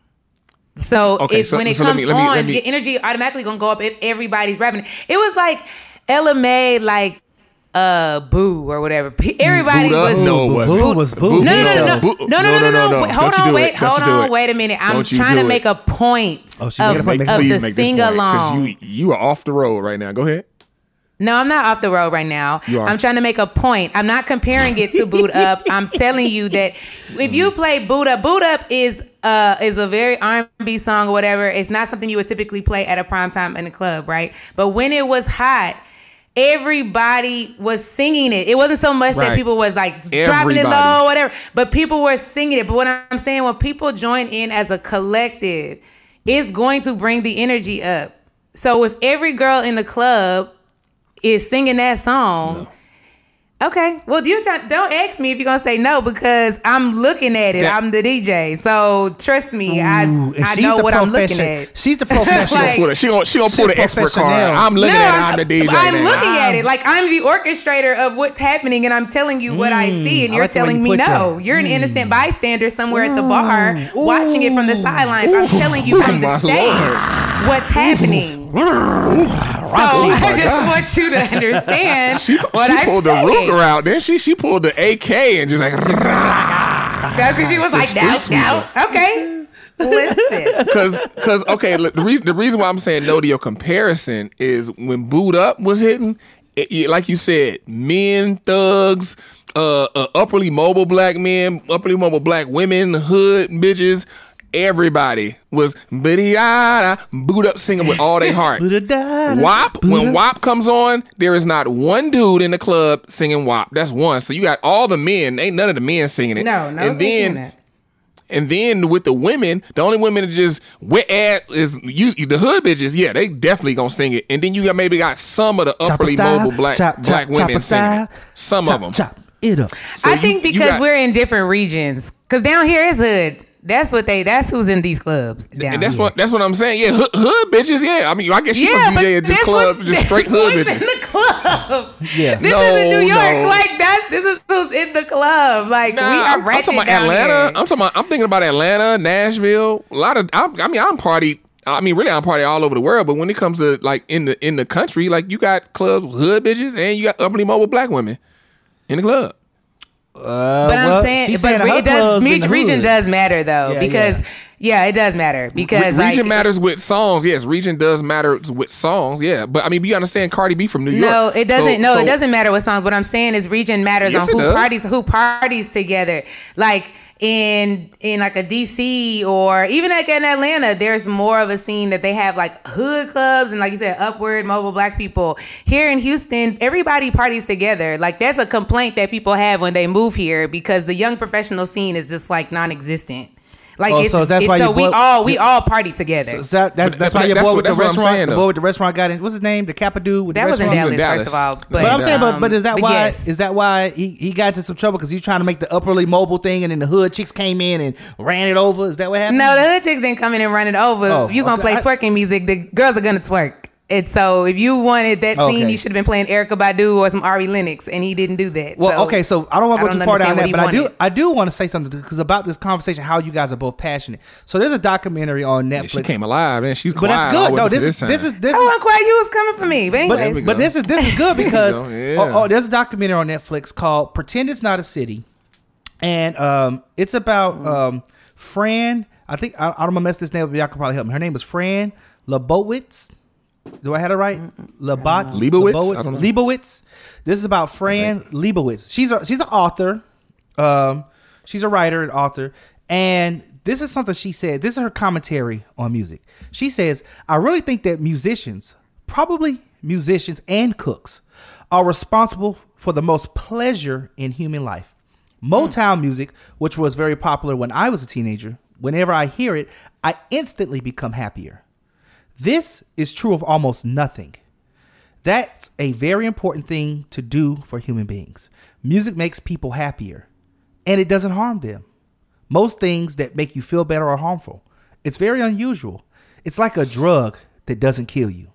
So when it comes on, your energy automatically gonna go up if everybody's rapping. It was like Ella Mai, like Boo or whatever. Everybody was Boo was Boo. No. Hold on. Wait a minute. I'm trying to make a point of the sing along. Because you are off the road right now. Go ahead. No, I'm not off the road right now. I'm trying to make a point. I'm not comparing it to Boot Up. I'm telling you that if you play Boot Up is a very R&B song or whatever. It's not something you would typically play at a prime time in a club, right? But when it was hot, everybody was singing it. It wasn't so much that people was like dropping it low or whatever, but people were singing it. But what I'm saying, when people join in as a collective, it's going to bring the energy up. So if every girl in the club is singing that song, okay, well, don't ask me if you're going to say no because I'm looking at it. I'm the DJ. So trust me, I know what I'm looking at. She's the professional. She gonna pull the expert card. I'm looking at it. I'm the DJ. I'm looking at it. Like I'm the orchestrator of what's happening and I'm telling you what I see and you're telling me no. You're an innocent bystander somewhere at the bar watching it from the sidelines. I'm telling you from the stage what's happening. So I just want you to understand what I'm saying. She pulled the Ruger out. Then she pulled the AK and just like. Because she was like, no. Okay. Listen. Because okay, the reason why I'm saying no to your comparison is when Boot Up was hitting, like you said, men, thugs, upperly mobile black men, upperly mobile black women, hood bitches. Everybody was Boot Up singing with all their heart. WAP, when WAP comes on, there is not one dude in the club singing WAP. That's one. So you got all the men. Ain't none of the men singing it. No, and then with the women, the only women that just wet ass is the hood bitches. Yeah, they definitely gonna sing it. And then you maybe got some of the upperly mobile black women singing it. Some of them. Chop it up. So I think because we're in different regions. Because down here is hood. That's who's in these clubs. And that's what I'm saying. Yeah, hood bitches. Yeah, I mean, I guess she was DJ at this club, just straight hood bitches. In the club. Yeah, this is in New York. Like that's This is who's in the club. Like we are ratchet. I'm talking about Atlanta. I'm thinking about Atlanta, Nashville. A lot of. I'm party. Really, I'm party all over the world. But when it comes to like in the country, like you got clubs with hood bitches and you got upperly mobile black women in the club. But I'm saying, region does matter though, because it does matter because region matters with songs. Yes, region does matter with songs. Yeah, but you understand Cardi B from New York. No, it doesn't. It doesn't matter with songs. What I'm saying is region matters on who parties together. Like in like a DC or even like in Atlanta, there's more of a scene that they have like hood clubs and like you said, upward mobile black people. Here in Houston, everybody parties together. Like that's a complaint that people have when they move here because the young professional scene is just like non-existent. Like we all party together. So that's why your boy with the restaurant, the boy with the restaurant got in. What's his name? The Kappa dude with the restaurant. That was in Dallas, first of all. But I'm saying, but is that why? Yes. Is that why he got into some trouble because he's trying to make the upperly mobile thing, and then the hood chicks came in and ran it over? Is that what happened? No, the hood chicks didn't come in and run it over. You gonna play twerking music? The girls are gonna twerk. And so if you wanted that scene, you should have been playing Erykah Badu or some Ari Lennox, and he didn't do that. Well, so I don't want to go too far down that, but I do want to say something because about this conversation, how you guys are both passionate. So there's a documentary on Netflix. She came alive, man. She's quiet. But that's good. No, this is. I wasn't quiet. You was coming for me, but anyways. But this is good because there's a documentary on Netflix called "Pretend It's Not a City," and it's about Fran. I think I don't want to mess this name up, but y'all can probably help me. Her name is Fran Lebowitz. Do I have it right? Leibowitz? I don't know. Leibowitz. This is about Fran Leibowitz. She's an author. She's a writer and author. And this is something she said. This is her commentary on music. She says, I really think that musicians, probably musicians and cooks, are responsible for the most pleasure in human life. Motown music, which was very popular when I was a teenager, whenever I hear it, I instantly become happier. This is true of almost nothing. That's a very important thing to do for human beings. Music makes people happier, and it doesn't harm them. Most things that make you feel better are harmful. It's very unusual. It's like a drug that doesn't kill you.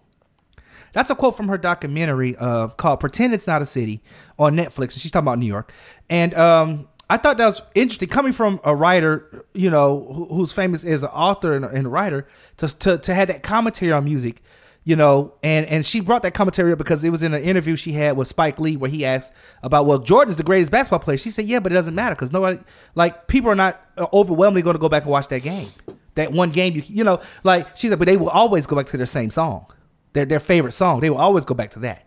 That's a quote from her documentary called Pretend It's Not a City on Netflix. And she's talking about New York. And I thought that was interesting coming from a writer, who's famous as an author and a writer to have that commentary on music, and she brought that commentary up because it was in an interview she had with Spike Lee where he asked about, well, Jordan's the greatest basketball player. She said, yeah, but it doesn't matter because nobody, like, people are not overwhelmingly going to go back and watch that game. That one game, like she said, but they will always go back to their same song, their favorite song. They will always go back to that.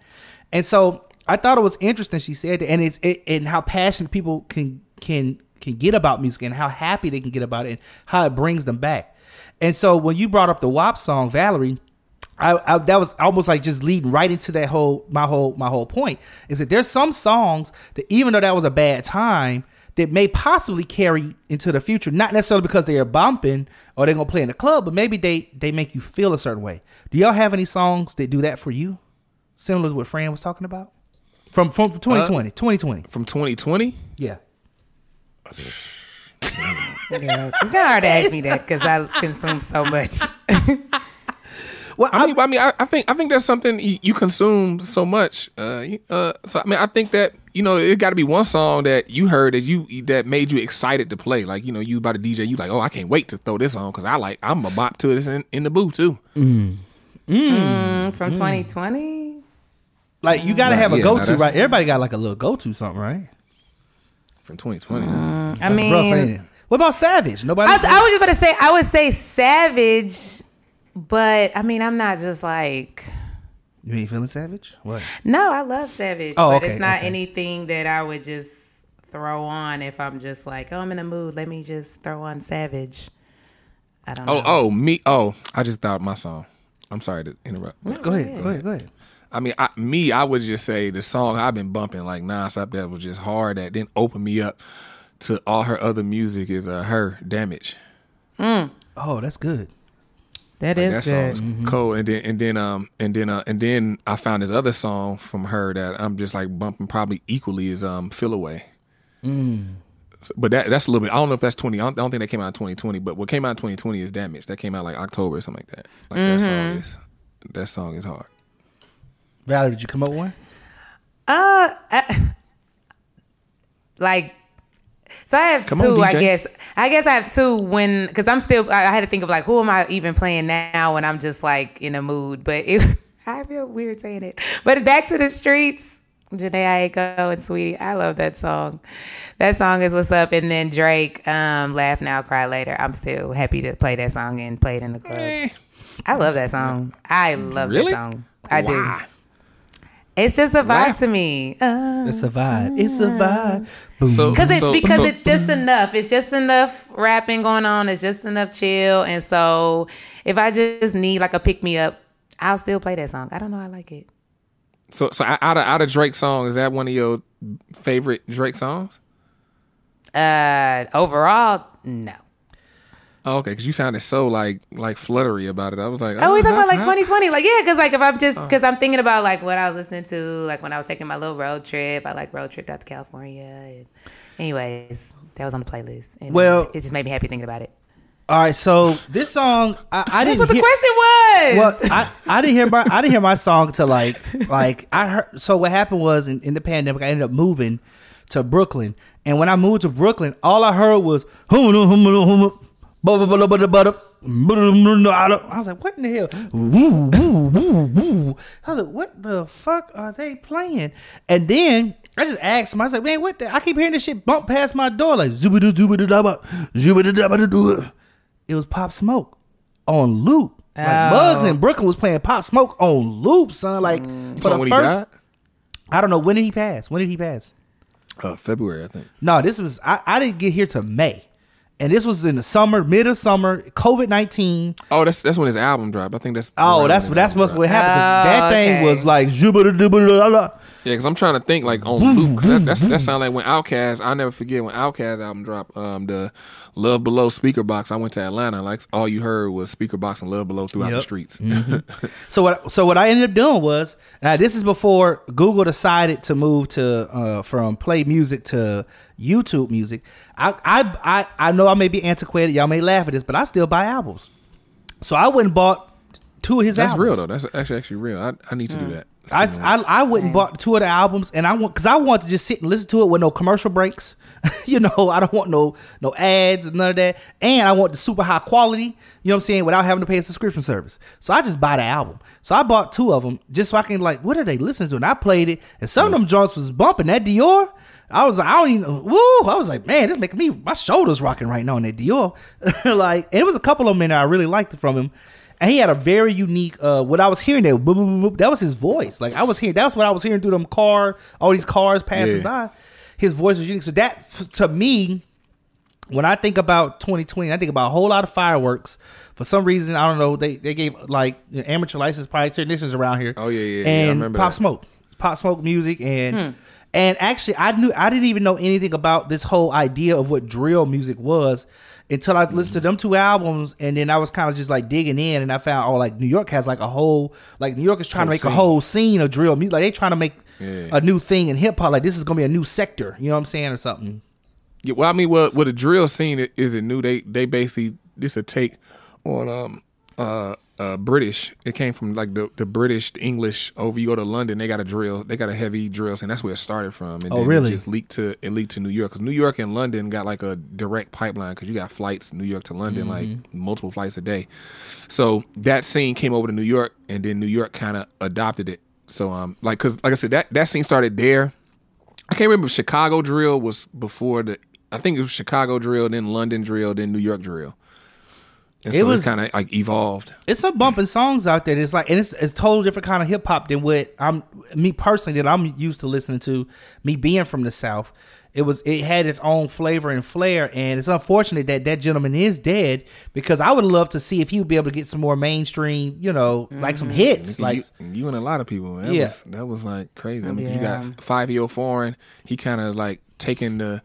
And so I thought it was interesting. She said that, and and how passionate people can get about music and how happy they can get about it and how it brings them back. And so when you brought up the WAP song, Valerie, I that was almost like just leading right into that my whole point is that there's some songs that even though that was a bad time that may possibly carry into the future, not necessarily because they are bumping or they're gonna play in the club, but maybe they make you feel a certain way. Do y'all have any songs that do that for you, similar to what Fran was talking about from 2020? From 2020? Yeah. It's kind of hard to ask me that because I consume so much. Well, I think that's something you consume so much. I think that it got to be one song that you heard that made you excited to play. Like you about a DJ, you like, oh, I can't wait to throw this on because I'm a bop to this in the booth too. From 2020, like you got to have a go-to, right? Everybody got like a little go-to something, right? From 2020. That's rough, ain't it? What about Savage? Nobody. I was just about to say I would say Savage, but I'm not just like. You ain't feeling Savage? What? No, I love Savage, but it's not anything that I would just throw on if I'm just like, I'm in a mood. Let me just throw on Savage. I don't know. I just thought my song. I'm sorry to interrupt. No, go ahead. I would just say the song I've been bumping like nonstop that was just hard that didn't open me up to all her other music is her Damage. Oh, that's good. That is that good. Song's cool. And then I found this other song from her that I'm just like bumping probably equally is Feel Away. But that's a little bit. I don't know if that's 20. I don't think that came out in 2020. But what came out in 2020 is Damage. That came out like October or something like that. Like that song is hard. Valerie, did you come up with one? like. So I have two, I guess. I have two because I had to think of like, who am I even playing now when I'm just like in a mood? But I feel weird saying it. But Back to the Streets, Janae Aiko and Sweetie. I love that song. That song is What's Up. And then Drake, Laugh Now, Cry Later. I'm still happy to play that song and play it in the club. I love that song. I love that song. I do. It's just a vibe to me. It's a vibe. It's a vibe. Because it's just enough. It's just enough rapping going on. It's just enough chill. And so if I just need like a pick me up, I'll still play that song. I don't know. I like it. So out of Drake songs, is that one of your favorite Drake songs? Overall, no. Oh, okay, because you sounded so like fluttery about it. I was like, we talking about like 2020, like because like if I'm just because I'm thinking about like what I was listening to, like when I was taking my little road trip. I like road tripped out to California. And anyways, that was on the playlist. And it just made me happy thinking about it. All right, so this song, I didn't. That's what the question was. Well, I didn't hear my song till like I heard. So what happened was in the pandemic, I ended up moving to Brooklyn, and when I moved to Brooklyn, all I heard was I was like, what in the hell? I was like, what the fuck are they playing? And then I just asked him, I was like, man, what the? I keep hearing this shit bump past my door like it was Pop Smoke on loop. Like Bugs in Brooklyn was playing Pop Smoke on loop, son. Like for the when first, he died? I don't know, when did he pass? February, I think. No, this was I didn't get here till May. And this was in the summer, mid of summer, COVID-19. Oh, that's when his album dropped. I think that's. That's must what happened. That thing was like yeah, because I'm trying to think like on loop. That sound like when Outkast. I'll never forget when Outkast album dropped. The Love Below speaker box. I went to Atlanta. Like all you heard was speaker box and Love Below throughout the streets. Mm-hmm. So what I ended up doing was, this is before Google decided to move to from Play Music to YouTube Music. I know I may be antiquated. Y'all may laugh at this, but I still buy albums. So I went and bought two of his albums. That's real though. That's actually real. I need to do that. I went and bought two of the albums, and I want to just sit and listen to it with no commercial breaks. I don't want no ads and none of that. And I want the super high quality, you know what I'm saying, without having to pay a subscription service. So I just buy the album. So I bought two of them just so I can what are they listening to? And I played it, and some of them joints was bumping. That Dior, I was like, I don't even, woo! I was like, man, this making my shoulders rocking right now in that Dior. And it was a couple of them that I really liked from him. And he had a very unique, what I was hearing there, boop, boop, boop, that was his voice. Like that's what I was hearing through them all these cars passing by. His voice was unique. So that, to me, when I think about 2020, I think about a whole lot of fireworks. For some reason, I don't know, they gave like amateur license probably technicians around here. Oh yeah. And I remember Pop Smoke music. And actually, I didn't even know anything about this whole idea of what drill music was until I listened to them two albums, and then I was kind of just like digging in, and I found like New York has like a whole, like New York is trying to make a whole scene of drill music. Like they trying to make a new thing in hip hop. Like this is gonna be a new sector, you know what I'm saying, or something. Yeah, well, I mean, what the drill scene isn't new. They basically this a take on British. It came from like the British, the English. Over you go to London, they got a drill. They got a heavy drill scene. That's where it started from. And then really? It just leaked to New York, because New York and London got like a direct pipeline, because you got flights New York to London, like multiple flights a day. So that scene came over to New York, and then New York kind of adopted it. So because like I said, that scene started there. I can't remember if Chicago drill was before I think it was Chicago drill, then London drill, then New York drill. And so it kind of like evolved. It's some bumping songs out there. It's like, and it's totally different kind of hip hop than what I'm used to listening to. Me being from the South, it had its own flavor and flair, and it's unfortunate that gentleman is dead, because I would love to see if he would be able to get some more mainstream, like some hits. Like you and a lot of people. That was like crazy. I mean, you got 5 Year Foreign. He kind of like taking the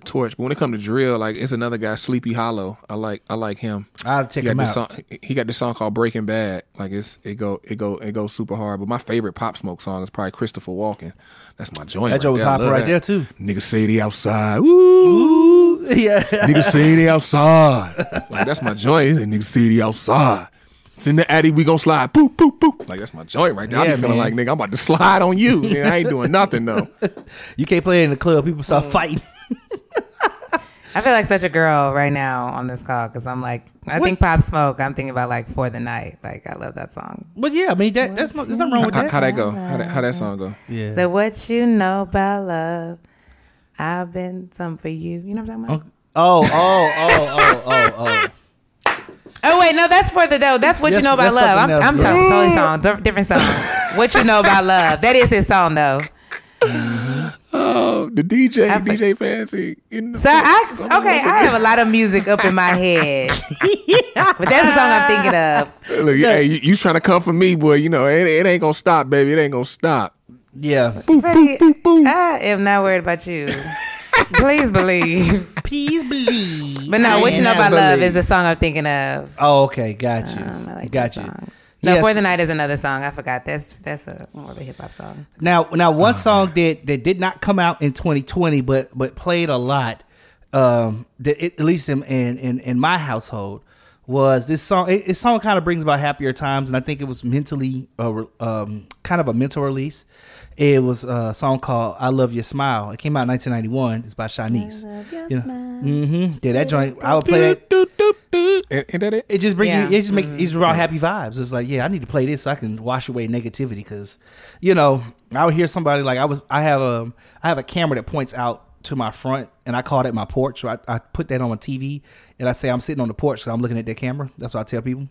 torch. But when it comes to drill, like it's another guy, Sleepy Hollow. I like him. I'll check him out. He got this song called Breaking Bad. Like it goes super hard. But my favorite Pop Smoke song is probably Christopher Walken. That's my joint. That joint was hopping right there too. Niggas say they outside. Woo! Yeah. Niggas say they outside. Like that's my joint. Niggas say they outside. It's in the Addy, we gonna slide. Boop, boop, boop. Like, that's my joint right there. I be feeling like, nigga, I'm about to slide on you. Man, I ain't doing nothing, though. You can't play it in the club. People start fighting. I feel like such a girl right now on this call because I'm like, I think Pop Smoke. I'm thinking about like For the Night. Like, I love that song. But yeah, I mean, there's nothing wrong with that. How that go? How that song go? Yeah. So what you know about love? I've been some for you. You know what I'm talking about? Oh. Oh wait, no, that's that's What You Know About Love. I'm talking totally song, different song. What You Know About Love. That is his song though. Oh, the DJ Fanci. I have a lot of music up in my head, but that's the song I'm thinking of. Look, hey, you trying to come for me, boy? You know it ain't gonna stop, baby. It ain't gonna stop. Yeah. Freddie, I am not worried about you. Please believe. Please believe. But no, What You Know About Love is the song I'm thinking of. Oh, okay, got you. I like got that you. Song. No, yes. For the Night is another song. I forgot. That's more of a hip hop song. Now one song that did not come out in 2020, but played a lot, at least in my household, was this song. This song kind of brings about happier times, and I think it was mentally kind of a mental release. It was a song called "I Love Your Smile." It came out in 1991. It's by Shanice. I love your smile. Mm-hmm. Yeah, that joint. I would play that. Ain't that it? It just brings you. It just make it's about happy vibes. It's like, yeah, I need to play this so I can wash away negativity. Because, I would hear somebody like I have a camera that points out to my front, and I call that my porch. So I put that on my TV, and I say I'm sitting on the porch because I'm looking at that camera. That's what I tell people.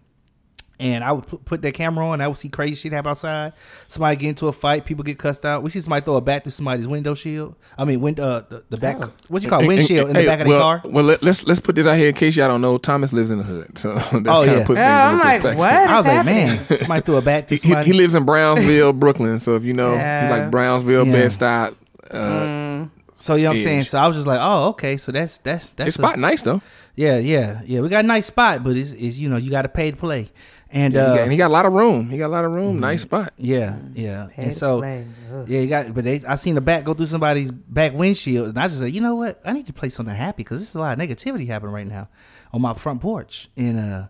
And I would put that camera on. I would see crazy shit happen outside. Somebody get into a fight. People get cussed out. We see somebody throw a bat through somebody's window shield. I mean, the back. What you call it? Windshield in the back of the car. Well, let's put this out here in case y'all don't know. Thomas lives in the hood, so that's kind of puts things in perspective. What? I was like, man, somebody threw a bat through somebody. He lives in Brownsville, Brooklyn. So if you know, he's like Brownsville, Bed-Stuy. So you know what I'm saying. So I was just like, oh, okay. So that's it's spot nice though. Yeah. We got a nice spot, but it's you got to pay to play. And he got a lot of room. Nice spot. Yeah. And so, you got. But I seen the bat go through somebody's back windshield, and I just said, you know what? I need to play something happy because there's a lot of negativity happening right now on my front porch. And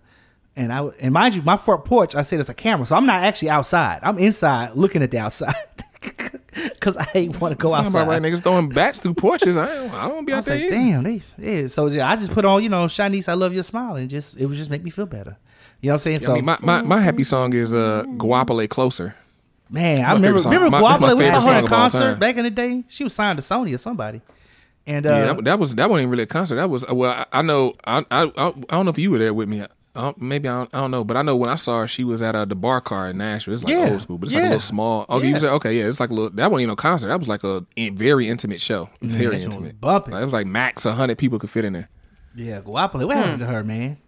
mind you, my front porch, I said it's a camera, so I'm not actually outside. I'm inside looking at the outside because I ain't want to go outside. About right, niggas throwing bats through porches. I don't want to be out there. Like, damn, So I just put on, Shanice, I Love Your Smile, and it would just make me feel better. You know what I'm saying? So I mean, my happy song is Guapale Closer. Man, I remember Guapale. We saw her in concert back in the day. She was signed to Sony or somebody. And that wasn't even really a concert. That was I know I don't know if you were there with me. Maybe I don't know, but I know when I saw her, she was at the bar car in Nashville. It's like old school, but it's like a little small. Okay, you said it's like a little. That wasn't even a concert. That was like a very intimate show. Very intimate. Like, it was like max 100 people could fit in there. Yeah, Guapale. What happened to her, man?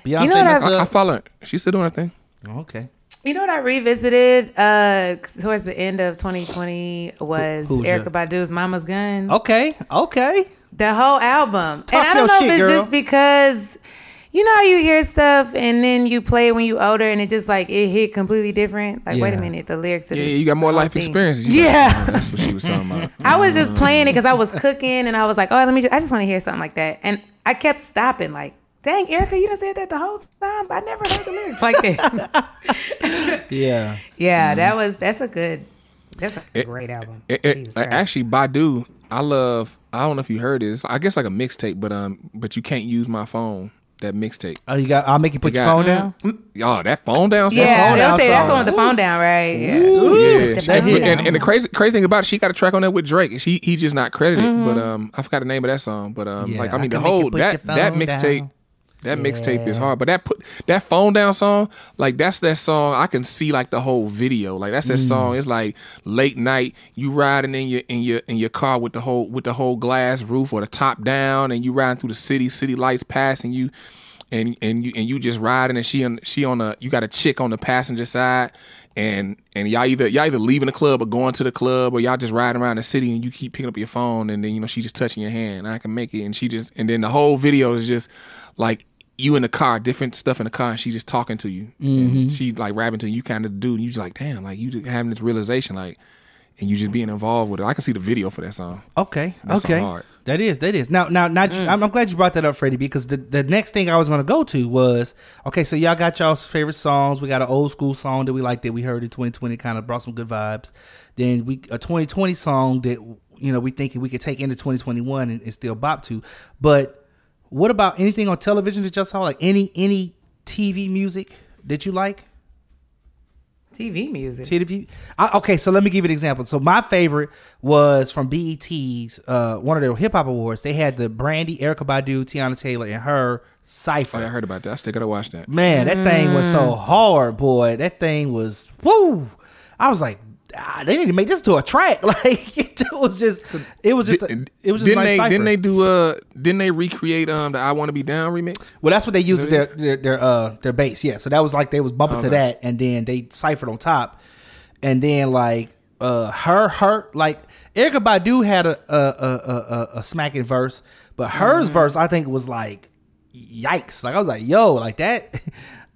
Beyonce, you know what I follow her. She's still doing her thing. Okay. You know what I revisited towards the end of 2020 was Erykah Badu's Mama's Gun. Okay. The whole album. Talk and I don't know if it's girl. just because you know how you hear stuff and then you play it when you older and it just like it hit completely different. Like, wait a minute, the lyrics to this. Yeah, you got more life experience. That's what she was talking about. I was just playing it because I was cooking and I was like, I just want to hear something like that. And I kept stopping like, dang, Erykah, you done said that the whole time. I never heard the lyrics like that. Yeah. That's a great album. Actually, Badu, I don't know if you heard this. I guess like a mixtape, but you can't use my phone. That mixtape. Oh, I'll make you put your phone down. Oh, that phone down song. Yeah, they'll say that's the one with the phone down, right? Yeah. Yeah. And the crazy thing about it, she got a track on that with Drake. He just not credited, but I forgot the name of that song. But like I mean, the whole that mixtape. That mixtape is hard, but that phone down song, like that's that song. I can see like the whole video, like that's that song. It's like late night, you riding in your car with the whole glass roof or the top down, and you riding through the city lights passing you, and you just riding, and she on you got a chick on the passenger side, and y'all either leaving the club or going to the club, or y'all just riding around the city, and you keep picking up your phone, and then she just touching your hand. I can make it, and then the whole video is just like you in the car, different stuff in the car, and she just talking to you. And she like rapping to you, kind of dude, and you just like, damn, like you just having this realization, like, and you just being involved with it. I can see the video for that song. Okay. That song hard. That is. Now, I'm glad you brought that up, Freddie, because the next thing I was going to go to was, okay, so y'all got y'all's favorite songs. We got an old school song that we liked that we heard in 2020, kind of brought some good vibes. Then a 2020 song that, we thinking we could take into 2021 and still bop to. But what about anything on television that y'all saw? Like any TV music that you like? TV music. Okay, so let me give you an example. So my favorite was from BET's one of their hip hop awards. They had the Brandy, Erykah Badu, Tiana Taylor, and her Cypher. Oh, I heard about that. I still gotta watch that. Man, that thing was so hard, boy. That thing was woo. I was like, they need to make this to a track. Like it was just Didn't they recreate the I Want to Be Down remix? Well, that's what they used their bass. Yeah, so that was like they was bumping to that, and then they ciphered on top, and then like her like Erykah Badu had a smacking verse, but hers verse I think was like yikes. Like I was like, yo, like that.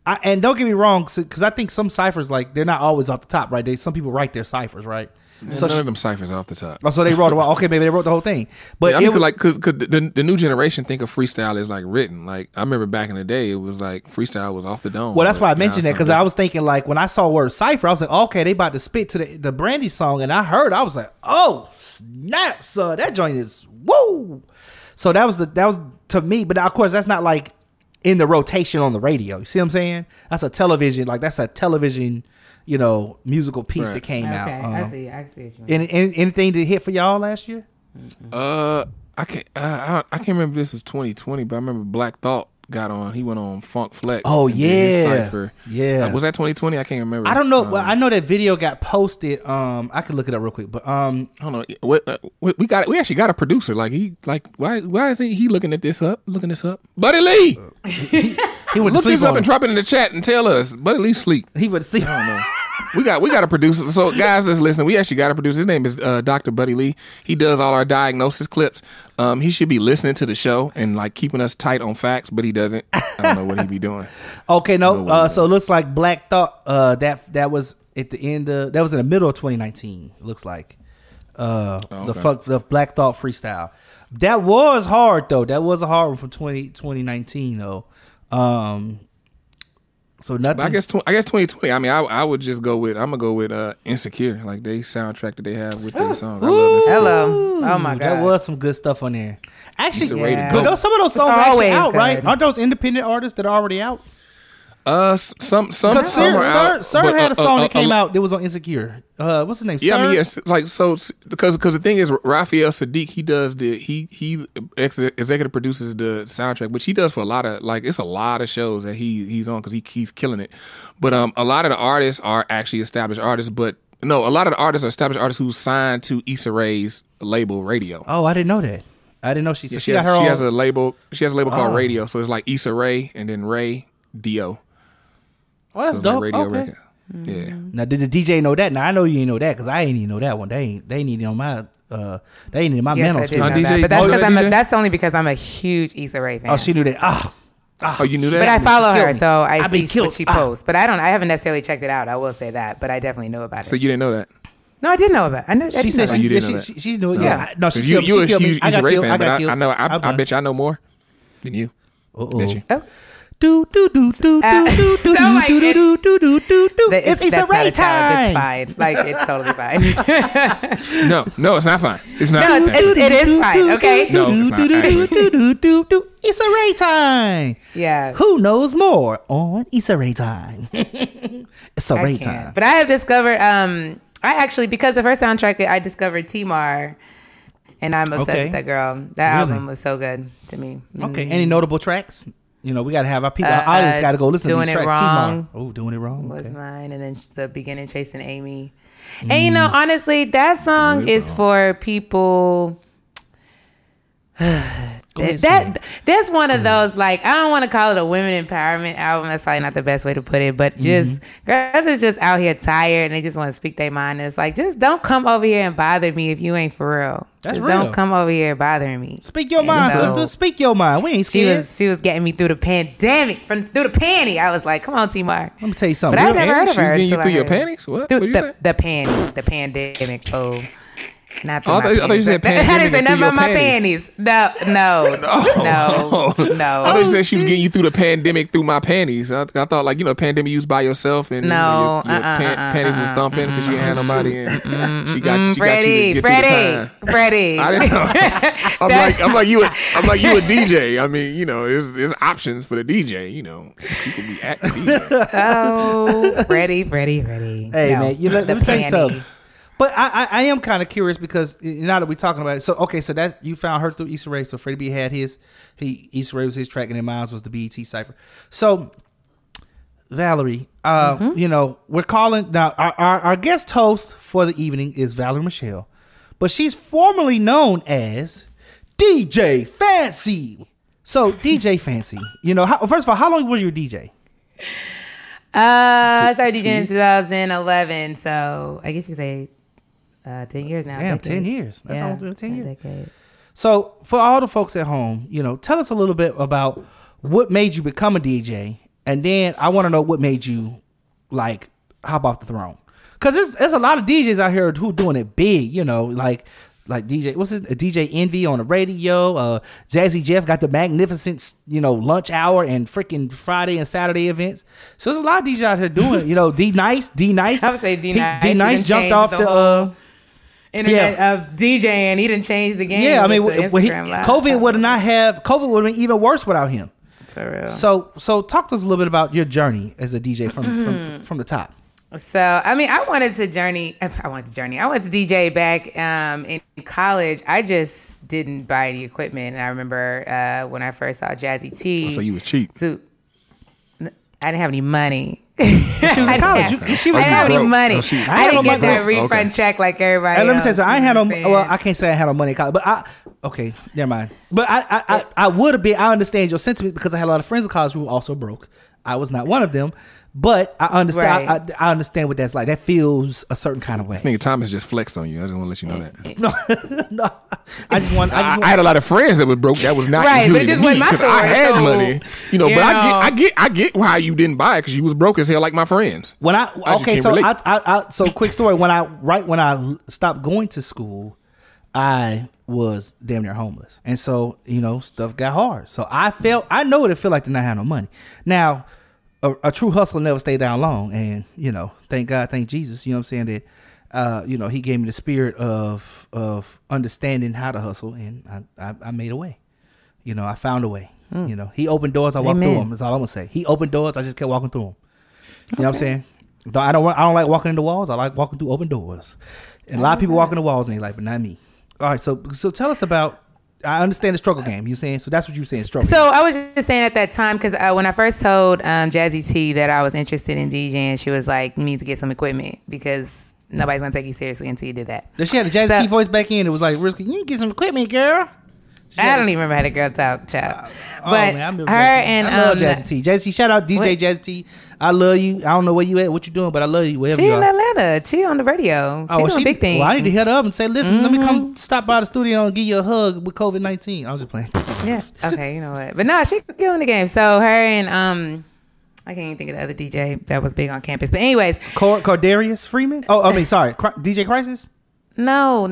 And don't get me wrong, because I think some ciphers, like, they're not always off the top, right? Some people write their ciphers, right? So none of them ciphers are off the top. Oh, so they wrote okay, maybe they wrote the whole thing. But yeah, cause the new generation think of freestyle as like written. Like I remember back in the day, it was like freestyle was off the dome. Well, that's why I mentioned that, because I was thinking like when I saw the word cipher, I was like, okay, they about to spit to the Brandy song, and I was like, oh snap, son, that joint is woo. So that was to me, but of course that's not like in the rotation on the radio. You see what I'm saying? That's a television musical piece that came out. I see what you mean. Anything that hit for y'all last year? I can't remember if this was 2020, but I remember Black Thought got on. He went on Funk Flex. Oh yeah, yeah. Was that 2020? I can't remember. I don't know. Well, I know that video got posted. I could look it up real quick, but I don't know. We actually got a producer. Why is he looking this up? Buddy Lee. He would look this up and drop it in the chat and tell us. Buddy Lee sleep. He would sleep. I don't know. We got a producer. So guys that's listening, we actually got a producer. His name is Dr. Buddy Lee. He does all our diagnosis clips. He should be listening to the show and like keeping us tight on facts, but he doesn't. I don't know what he be doing. Okay, no. So it looks like Black Thought. That was at the end. That was in the middle of 2019. It looks like the Black Thought freestyle. That was hard though. That was a hard one from 2019 though. So nothing. But I guess 2020. I mean, I would just go with. I'm gonna go with Insecure, like they soundtrack that they have with their song. I love Insecure. Hello. Oh my god, that was some good stuff on there. Actually, yeah. But some of those songs are actually out, right? Aren't those independent artists that are already out? Some are out. Sir had a song that came out that was on Insecure. What's his name? Yeah, Sir? I mean, yes, like so because the thing is, Raphael Sadiq, he does he executive produces the soundtrack, which he does for a lot of it's a lot of shows that he's on because he's killing it. But a lot of the artists are actually established artists, but no, a lot of the artists are established artists who signed to Issa Rae's label Radio. Oh, I didn't know that. I didn't know she got her. She has a label. She has a label called Radio, so it's like Issa Rae and then Ray Dio. Oh, that's dope. Radio okay. record. Yeah. Now, did the DJ know that? Now I know you ain't know that because I ain't even know that one. They ain't even on my they ain't in my mental. But that's only because I'm a huge Issa Rae fan. Oh, she knew that. Oh, you knew that. But I follow her, so I see what she posts. But I haven't necessarily checked it out. I will say that, but I definitely know about it. So you didn't know that? No, I did know about it. I knew. She said you didn't know that. She knew it. Yeah. No, you're a huge Issa Rae fan, but I know. I bet you I know more than you. Bet you. Oh. It's Issa Rae time. It's fine. Like it's totally fine. No, it's not fine. It's not. No, it is fine. Okay. No, it's not. Issa Rae time. Yeah. Who knows more on Issa Rae time? Issa Rae time. But I have discovered. I actually, because of her soundtrack, I discovered T-Mar. And I'm obsessed with that girl. That album was so good to me. Okay. Any notable tracks? You know, we got to have our people. Our audience got to go listen to these tracks. Wrong. Oh, Doing It Wrong was mine. And then the beginning, Chasing Amy. And, you know, honestly, that song is for people... That's one of those, like, I don't want to call it a women empowerment album. That's probably not the best way to put it, but just girls is just out here tired and they just want to speak their mind. It's like, just don't come over here and bother me if you ain't for real. That's just real. Don't come over here bothering me. Speak your mind, sister. Speak your mind. We ain't scared. She was getting me through the pandemic, through the panty. I was like, come on, T-Mar. Let me tell you something. But I've never heard of her. She was getting you through your panties? What? Through the panties, the pandemic. Oh. Not I thought you said pandemic. I didn't say nothing about my panties. panties. No. I thought you said she was getting you through the pandemic through my panties. I thought like, pandemic you was by yourself and your panties was thumping because you ain't had nobody and she got you to get through the time. Freddie. I didn't know. I'm like you a DJ. I mean, there's options for the DJ. People be acting DJ. Oh, Freddie. Hey, man, let me tell you something. But I am kind of curious because now that we're talking about it, so that you found her through Issa Rae. So Freddie B had Issa Rae was his track, and then mine was the BET Cypher. So Valerie, we're calling now. Our guest host for the evening is Valerie Michelle, but she's formerly known as DJ Fanci. So DJ Fanci, first of all, how long was you a DJ? I started DJing in 2011, so I guess you could say 10 years now. Damn, 10 years. That's almost been 10 years. Decade. So for all the folks at home, tell us a little bit about what made you become a DJ, and then I want to know what made you hop off the throne. Because there's a lot of DJs out here who doing it big, like DJ, what's his DJ Envy on the radio. Jazzy Jeff got the magnificent, lunch hour and freaking Friday and Saturday events. So there's a lot of DJs out here doing it. D Nice. I would say D Nice. D Nice jumped off the internet of DJing. He didn't change the game. Yeah, I mean, COVID would have been even worse without him. For real. So talk to us a little bit about your journey as a DJ from the top. So, I mean, I wanted to DJ back in college. I just didn't buy any equipment. And I remember when I first saw Jazzy T. Oh, so you was cheap. So, I didn't have any money. She was in college. I didn't have any money. I didn't get that refund check like everybody else. Let me tell you something. I ain't had no. Well, I can't say I had no money in college, but okay, never mind. But I would have been. I understand your sentiment because I had a lot of friends in college who were also broke. I was not one of them. But I understand. Right. I understand what that's like. That feels a certain kind of way. This nigga Thomas just flexed on you. I just want to let you know that. No. I had a lot of friends that were broke. That was not right, but it just wasn't my story. I had money, but I get why you didn't buy it because you was broke as hell like my friends. So quick story. When I stopped going to school, I was damn near homeless, and so stuff got hard. So I know what it feel like to not have no money. Now. A true hustler never stay down long, and thank God, thank Jesus. You know what I'm saying that, he gave me the spirit of understanding how to hustle, and I made a way. I found a way. He opened doors, I walked through them. That's all I'm gonna say. He opened doors, I just kept walking through them. You know what I'm saying? I don't like walking into walls. I like walking through open doors. And a lot of people walk into walls and they like, but not me. All right, so tell us about. I understand the struggle game. You saying so? That's what you saying, struggle. So I was just saying at that time because when I first told Jazzy T that I was interested in DJing, she was like, "You need to get some equipment because nobody's gonna take you seriously until you did that." Then she had the Jazzy T voice back in. It was like, "Risky, you need to get some equipment, girl." I don't even remember how the girl talk, child. But man, her and I love Jazzy T. Jazzy T, shout out DJ Jazzy T. I love you. I don't know where you at, what you doing, but I love you. Wherever she you in are. Atlanta. She on the radio. She doing big things. Well, I need to hit her up and say, listen, let me come stop by the studio and give you a hug with COVID-19. I was just playing. Yeah. Okay. You know what? But no, she's killing the game. So her and I can't even think of the other DJ that was big on campus. But anyways, Cordarius Freeman. Oh, I mean, sorry, DJ Crisis. No.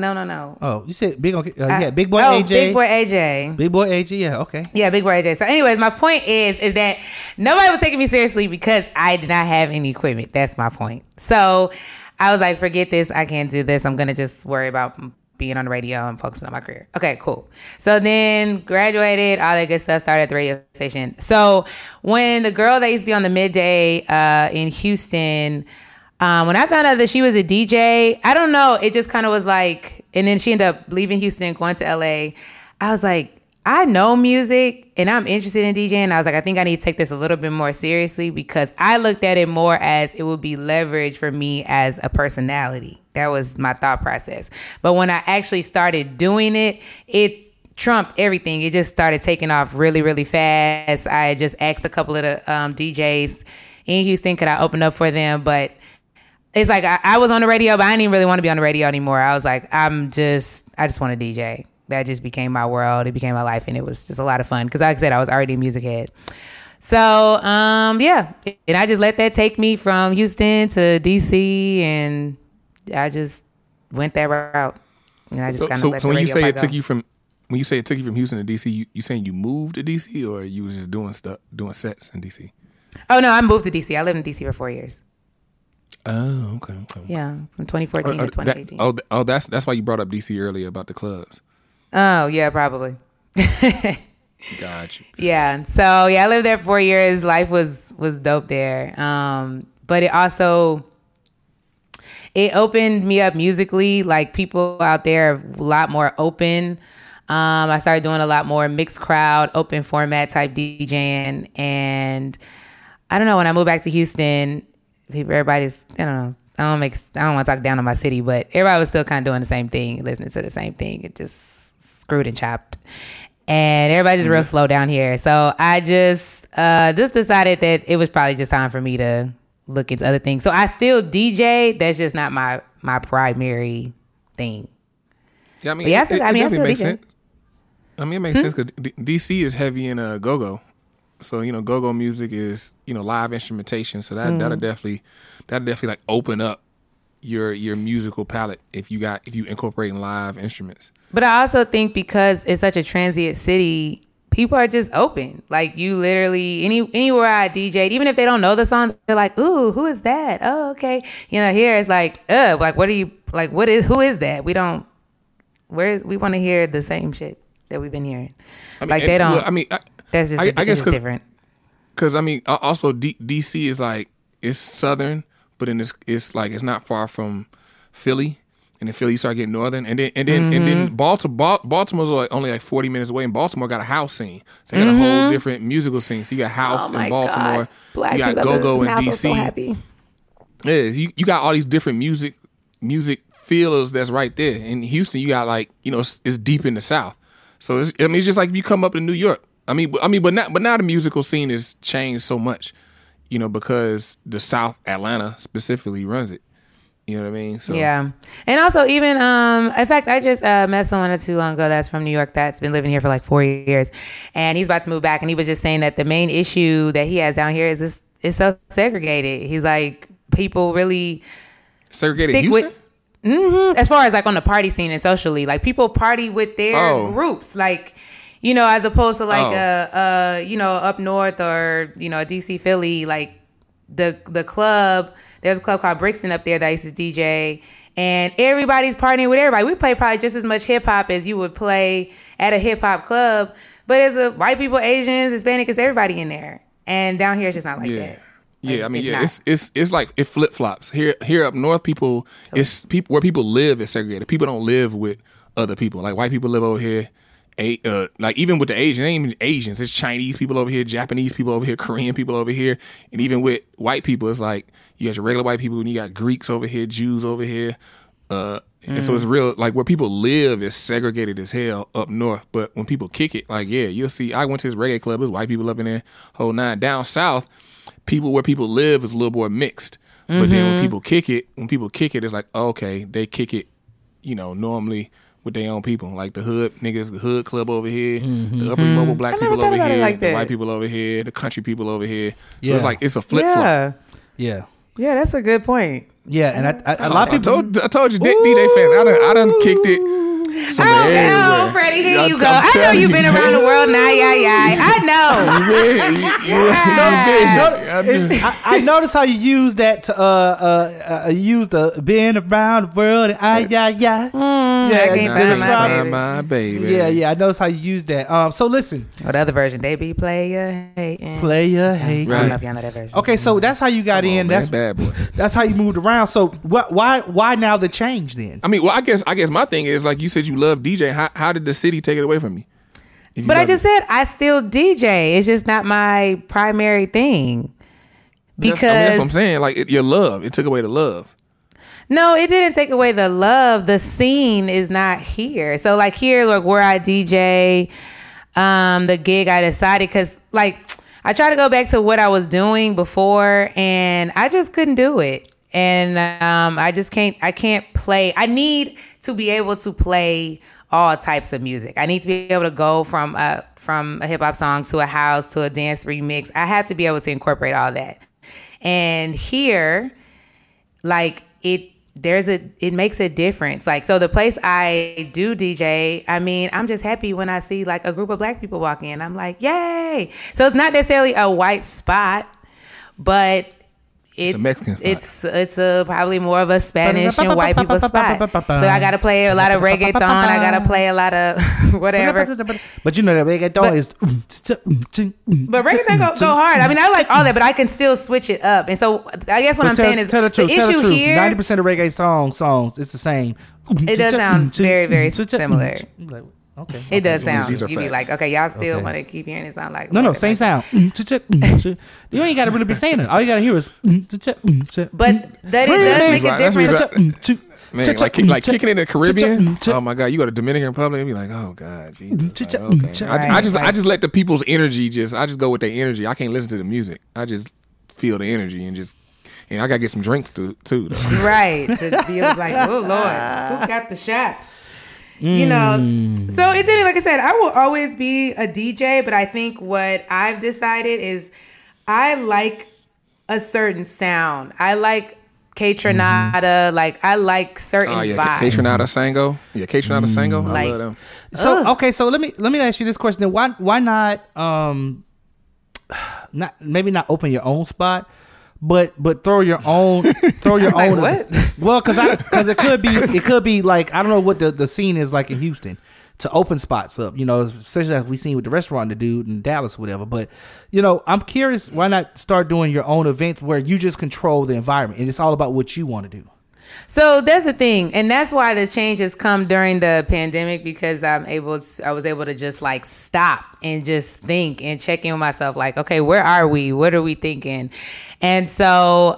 Oh, you said big on Big Boy AJ. Big Boy AJ. Big Boy AJ, yeah, okay. Yeah, Big Boy AJ. So anyways, my point is that nobody was taking me seriously because I did not have any equipment. That's my point. So I was like, forget this. I can't do this. I'm going to just worry about being on the radio and focusing on my career. Okay, cool. So then graduated, all that good stuff, started at the radio station. So when the girl that used to be on the midday in Houston, when I found out that she was a DJ, I don't know, it just kind of was like, and then she ended up leaving Houston and going to LA. I was like, I know music and I'm interested in DJing. I was like, I think I need to take this a little bit more seriously because I looked at it more as it would be leverage for me as a personality. That was my thought process. But when I actually started doing it, it trumped everything. It just started taking off really, really fast. I just asked a couple of the DJs in Houston, could I open up for them? But it's like I was on the radio, but I didn't even really want to be on the radio anymore. I was like, I just want to DJ. That just became my world. It became my life, and it was just a lot of fun. Because like I said, I was already a music head. So, yeah. And I just let that take me from Houston to DC, and I just went that route. And I just so when you say it took you from Houston to DC, you saying you moved to DC or you was just doing sets in DC? Oh no, I moved to DC. I lived in DC for 4 years. Oh, okay. Yeah, from 2014 to 2018. That's why you brought up DC earlier about the clubs. Oh yeah, probably. Got you. Yeah. So I lived there for 4 years. Life was dope there. But it also opened me up musically. Like people out there are a lot more open. I started doing a lot more mixed crowd, open format type DJing. And I don't know, when I moved back to Houston, everybody's, I don't know, I don't want to talk down on my city, but everybody was still kind of doing the same thing, listening to the same thing. It just screwed and chopped. And everybody's real slow down here. So I just decided that it was probably just time for me to look into other things. So I still DJ. That's just not my primary thing. Yeah, I mean, it makes sense. I mean, it makes sense because DC is heavy in go-go. So, go-go music is, live instrumentation. So that'll definitely like open up your musical palette if you incorporate live instruments. But I also think because it's such a transient city, people are just open. Like you literally anywhere I DJ'd, even if they don't know the song, they're like, "Ooh, who is that? Oh, okay." Here it's like, like what are you like? Who is that? We want to hear the same shit that we've been hearing. I mean, like they don't. Well, I mean, that's just I guess different. Because I mean, also DC is like it's southern, but it's like it's not far from Philly. And in Philly, you start getting northern, and then Baltimore's only like 40 minutes away. And Baltimore got a house scene, so they got a whole different musical scene. So you got house in Baltimore, you got go-go in DC. So happy. Yeah, you got all these different music feelers that's right there. In Houston, you got like it's deep in the South. So it's just like if you come up to New York. I mean, but now the musical scene has changed so much, because the South, Atlanta specifically runs it. You know what I mean? So. Yeah. And also even, in fact, I just met someone not too long ago that's from New York that's been living here for like 4 years. And he's about to move back. And he was just saying that the main issue that he has down here is it's so segregated. He's like, people really segregated Houston? As far as like on the party scene and socially, like people party with their groups. Like, as opposed to like up north or, DC, Philly, like the club. There's a club called Brixton up there that I used to DJ, and everybody's partying with everybody. We play probably just as much hip hop as you would play at a hip hop club, but as a white people, Asians, Hispanic, it's everybody in there. And down here, it's just not like that. Yeah, I mean, it's like it flip flops. Here up north, it's people where people live is segregated. People don't live with other people. Like white people live over here. Like even with the Asians, it ain't even Asians. It's Chinese people over here, Japanese people over here, Korean people over here, and even with white people, it's like you got your regular white people and you got Greeks over here, Jews over here, and so it's real. Like where people live is segregated as hell up north. But when people kick it, like you'll see. I went to this reggae club. There's white people up in there, whole nine. Down south, where people live is a little more mixed. But then when people kick it, it's like okay, they kick it, normally. With their own people, like the hood niggas, the hood club over here, the upper mobile black people over here, like the white people over here, the country people over here. So it's like it's a flip flop. Yeah, that's a good point. Yeah, and a lot of people. I told you, DJ fans, I done kicked it. Oh, Freddie, here you go. I know you've been around the world now. I know. I noticed how you use that to use the been around the world and my baby. Yeah. I noticed how you use that. So listen. The other version, they be player hating. Player hating. I don't know if y'all know that version. Okay, so that's how you got in. That's bad boy. That's how you moved around. So why now the change then? I mean, well, I guess my thing is like you said you love DJ. How did the city take it away from you? But I just said I still DJ. It's just not my primary thing. Because that's what I'm saying. Like your love, it took away the love. No, it didn't take away the love. The scene is not here. So like here, like where I DJ, the gig I decided because like I tried to go back to what I was doing before, and I just couldn't do it. And I just can't. I can't play. I need to be able to play all types of music. I need to be able to go from a hip hop song to a house to a dance remix. I have to be able to incorporate all that. And here, like it makes a difference. Like, so the place I do DJ, I mean, I'm just happy when I see like a group of black people walk in. I'm like, yay. So it's not necessarily a white spot, but it's a Mexican spot. It's probably more of a Spanish and white people spot. So I got to play a lot of reggaeton. I got to play a lot of whatever. But you know that reggaeton is. But reggaeton go hard. I mean, I like all that, but I can still switch it up. And so I guess what I'm saying is the issue here. 90% of reggae songs, it's the same. It does sound very, very similar. Okay. It does sound. You be like, okay, y'all still want to keep hearing it sound like. No, same sound. You ain't got to really be saying it. All you got to hear is. But that it does make a difference. Man, like kicking in the Caribbean. Oh my God, you go to Dominican Republic and be like, oh God, Jesus. Like, okay. I just let the people's energy I just go with their energy. I can't listen to the music. I just feel the energy and I gotta get some drinks too. Right. To be like, oh Lord, who got the shots? You know, so it's like I said, I will always be a DJ, but I think what I've decided is I like a certain sound. I like K-Tronada, like I like certain vibes. K-Tronada Sango. Yeah, K-Tronada Sango. I love them. So okay, so let me ask you this question then. Why not maybe not open your own spot? But throw your own like what? Well, because it could be like, I don't know what the scene is like in Houston to open spots up, you know, especially as we seen with the restaurant the dude in Dallas or whatever. But you know, I'm curious, why not start doing your own events where you just control the environment and it's all about what you want to do? So that's the thing, and that's why this change has come during the pandemic, because I was able to just like stop and just think and check in with myself, like, okay, where are we? What are we thinking? And so,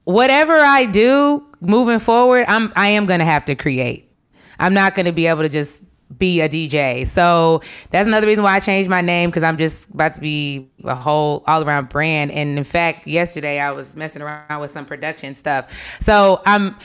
whatever I do moving forward, I am going to have to create. I'm not going to be able to just be a DJ. So that's another reason why I changed my name, because I'm just about to be a whole all around brand. And in fact, yesterday I was messing around with some production stuff. So I'm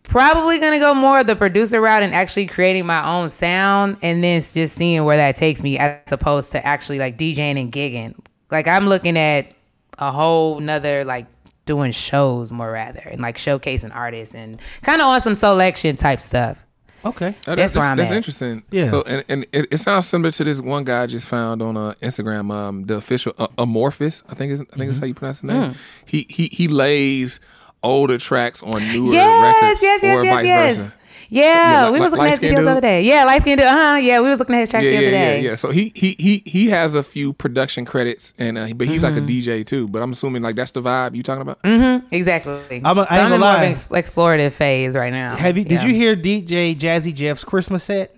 probably going to go more of the producer route and actually creating my own sound, and then just seeing where that takes me, as opposed to actually like DJing and gigging. Like I'm looking at a whole nother, like doing shows more rather, and like showcasing artists and kind of on some selection type stuff. Okay, that's where I'm at. That's interesting. Yeah. So and it sounds similar to this one guy I just found on Instagram. The official Amorphous, I think is how you pronounce his name. He lays older tracks on newer records, or vice versa. Yeah, we was looking at his videos the other day. Yeah, light skin dude. Yeah, we was looking at his tracks the other day. Yeah. So he has a few production credits, and but he's like a DJ too. But I'm assuming like that's the vibe you talking about. Mm-hmm. Exactly. I'm in more of an explorative phase right now. Did you hear DJ Jazzy Jeff's Christmas set?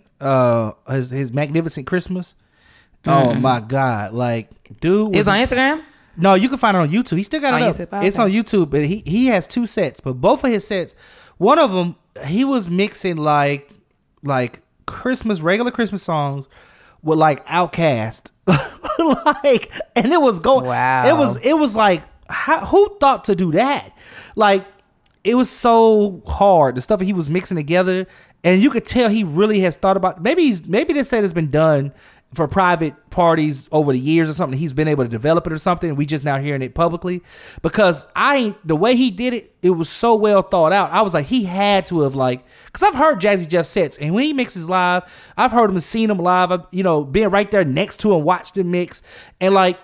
His Magnificent Christmas. Oh my God! Like, dude, it's on Instagram. No, you can find it on YouTube. He still got it up. Okay. It's on YouTube, but he has two sets. But both of his sets, one of them, he was mixing like regular Christmas songs with like Outkast, and it was going. Wow. It was like, who thought to do that? Like, it was so hard, the stuff that he was mixing together, and you could tell he really has thought about. Maybe this set has been done for private parties over the years or something. He's been able to develop it or something, and we just now hearing it publicly, because the way he did it, it was so well thought out. I was like, he had to have, like, because I've heard Jazzy Jeff sets, and when he mixes live, I've heard him and seen him live. I've, being right there next to him, watched him mix, and like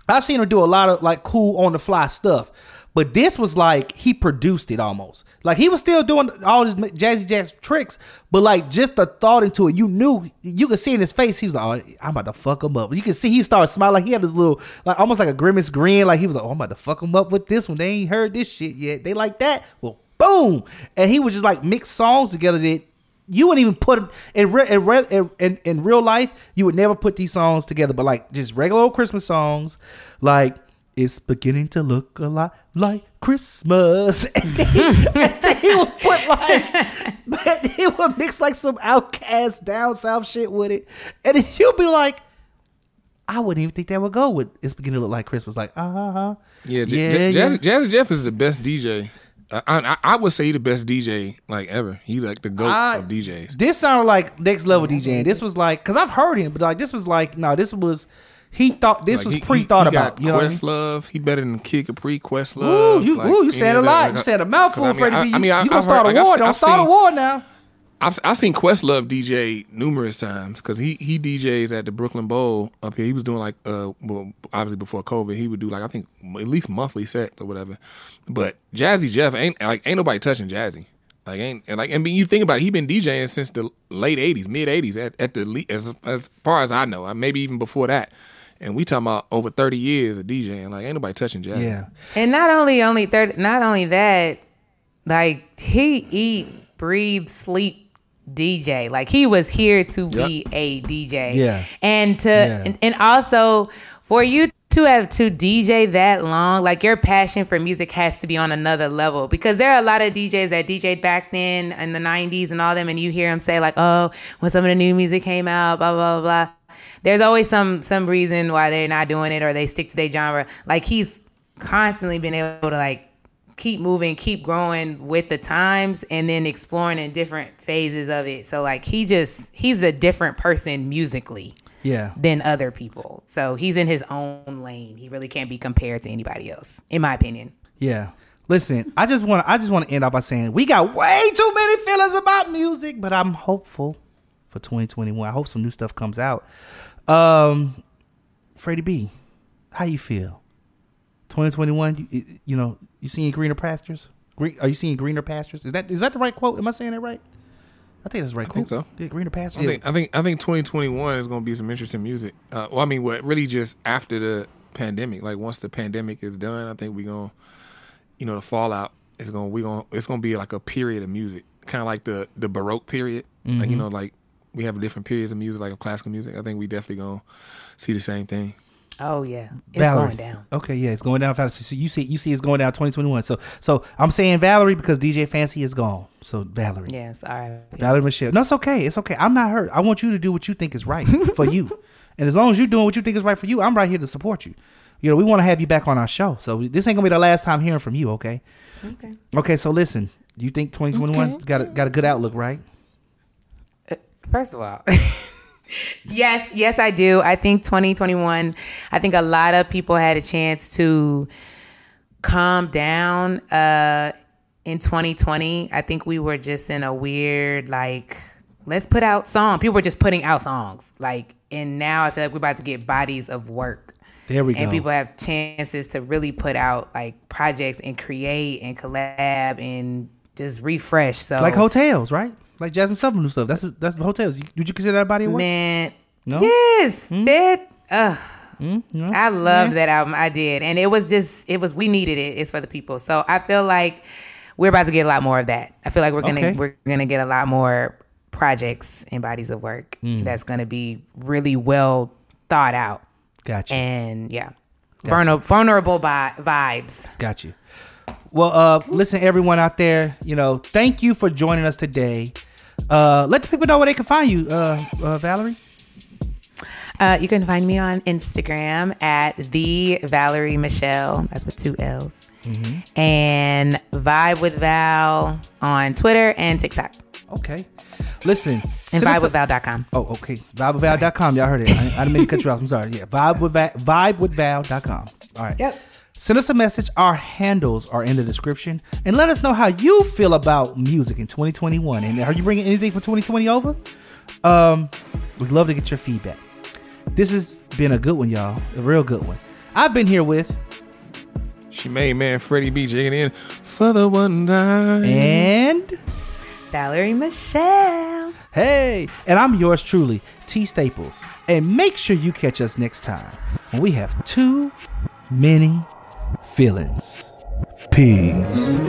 I've seen him do a lot of like cool on the fly stuff. But this was like he produced it almost. Like he was still doing all his Jazzy Jeff tricks, but like just the thought into it, you could see in his face, he was like, oh, I'm about to fuck him up. You could see he started smiling, like he had this little, like almost like a grimace grin, like he was like, oh, I'm about to fuck him up with this one. They ain't heard this shit yet. They like that? Well, boom. And he would just like mix songs together that you wouldn't even put them in real life. You would never put these songs together, but like just regular old Christmas songs, like it's beginning to look a lot like Christmas. And then he would put like, he would mix like some Outkast down south shit with it. And then you'd be like, I wouldn't even think that would go with it's beginning to look like Christmas. Like, Yeah, Jazzy Jeff is the best DJ. I would say he the best DJ like ever. He like the GOAT of DJs. This sounded like next level DJing. This was like, because I've heard him, but like this was like, no, this was He thought this was pre-thought about. You know, Questlove. He better than Kid Capri. Questlove. You said a lot. You said a mouthful, Freddie B. You gonna start a war? Don't start a war now. I've seen Questlove DJ numerous times because he DJs at the Brooklyn Bowl up here. He was doing like well, obviously before COVID, he would do like I think at least monthly sets or whatever. But Jazzy Jeff ain't nobody touching Jazzy. I mean, you think about it, he been DJing since the late '80s, mid '80s at the as far as I know, maybe even before that. And we talking about over 30 years of DJing. Like ain't nobody touching Jazzy. Yeah, and not only that, like he eat, breathe, sleep. DJ, like he was here to be a DJ, and also for you to have to DJ that long, like your passion for music has to be on another level, because there are a lot of DJs that DJed back then in the 90s and all them, and you hear them say like, oh, when some of the new music came out, blah blah blah blah. There's always some reason why they're not doing it, or they stick to their genre. Like he's constantly been able to like keep moving, keep growing with the times, and then exploring in different phases of it. So like he's a different person musically than other people. So he's in his own lane. He really can't be compared to anybody else, in my opinion. Yeah. Listen, I just want to end up by saying we got way too many feelings about music, but I'm hopeful for 2021. I hope some new stuff comes out. Freddie B, how you feel? 2021, you know, you seeing greener pastures? Are you seeing greener pastures? Is that the right quote? Am I saying that right? I think that's the right quote. I think so. Yeah, greener pastures. I think 2021 is going to be some interesting music. Well, I mean, really just after the pandemic. Like once the pandemic is done, I think we're going to, you know, the fallout is it's going to be like a period of music, kind of like the Baroque period. Mm-hmm. Like, you know, like we have different periods of music, like of classical music. I think we definitely going to see the same thing. Oh yeah, it's Valerie. going down. Okay, yeah, it's going down fast. So you see it's going down 2021. So I'm saying Valerie because DJ Fanci is gone. So Valerie. Yes, all right. Valerie Michelle. No, it's okay. It's okay. I'm not hurt. I want you to do what you think is right for you. And as long as you're doing what you think is right for you, I'm right here to support you. You know, we want to have you back on our show. So this ain't gonna be the last time hearing from you. Okay. Okay. So listen, do you think 2021 got a good outlook, right? First of all. Yes, I do. I think 2021, I think a lot of people had a chance to calm down in 2020. I think we were just in a weird, like, let's put out songs. People were just putting out songs. Like, and now I feel like we're about to get bodies of work. There we go. And people have chances to really put out, like, projects and create and collab and just refresh. So like hotels, right? Like Jasmine Sullivan new stuff. That's the hotels. Would you consider that body of work? Man, no? Yes. That. No? I loved that album. I did, and it was we needed it. It's for the people. So I feel like we're about to get a lot more of that. I feel like we're gonna get a lot more projects and bodies of work that's gonna be really well thought out. Gotcha. And vulnerable vibes. Got you. Well, listen, everyone out there, you know, thank you for joining us today. Let the people know where they can find you, Valerie. You can find me on Instagram at the Valerie Michelle. That's with 2 L's. Mm-hmm. And Vibe with Val on Twitter and TikTok. Okay. Listen. And vibewithval.com. Oh, okay. Vibewithval.com. Y'all heard it. I didn't mean to cut you off. I'm sorry. Yeah. Vibewithval.com. All right. Yep. Send us a message. Our handles are in the description. And let us know how you feel about music in 2021. And are you bringing anything from 2020 over? We'd love to get your feedback. This has been a good one, y'all. A real good one. I've been here with... She made man Freddie B jigging in for the one time. And... Valerie Michelle. Hey, and I'm yours truly, T Staples. And make sure you catch us next time when we have too many feelings. Peace.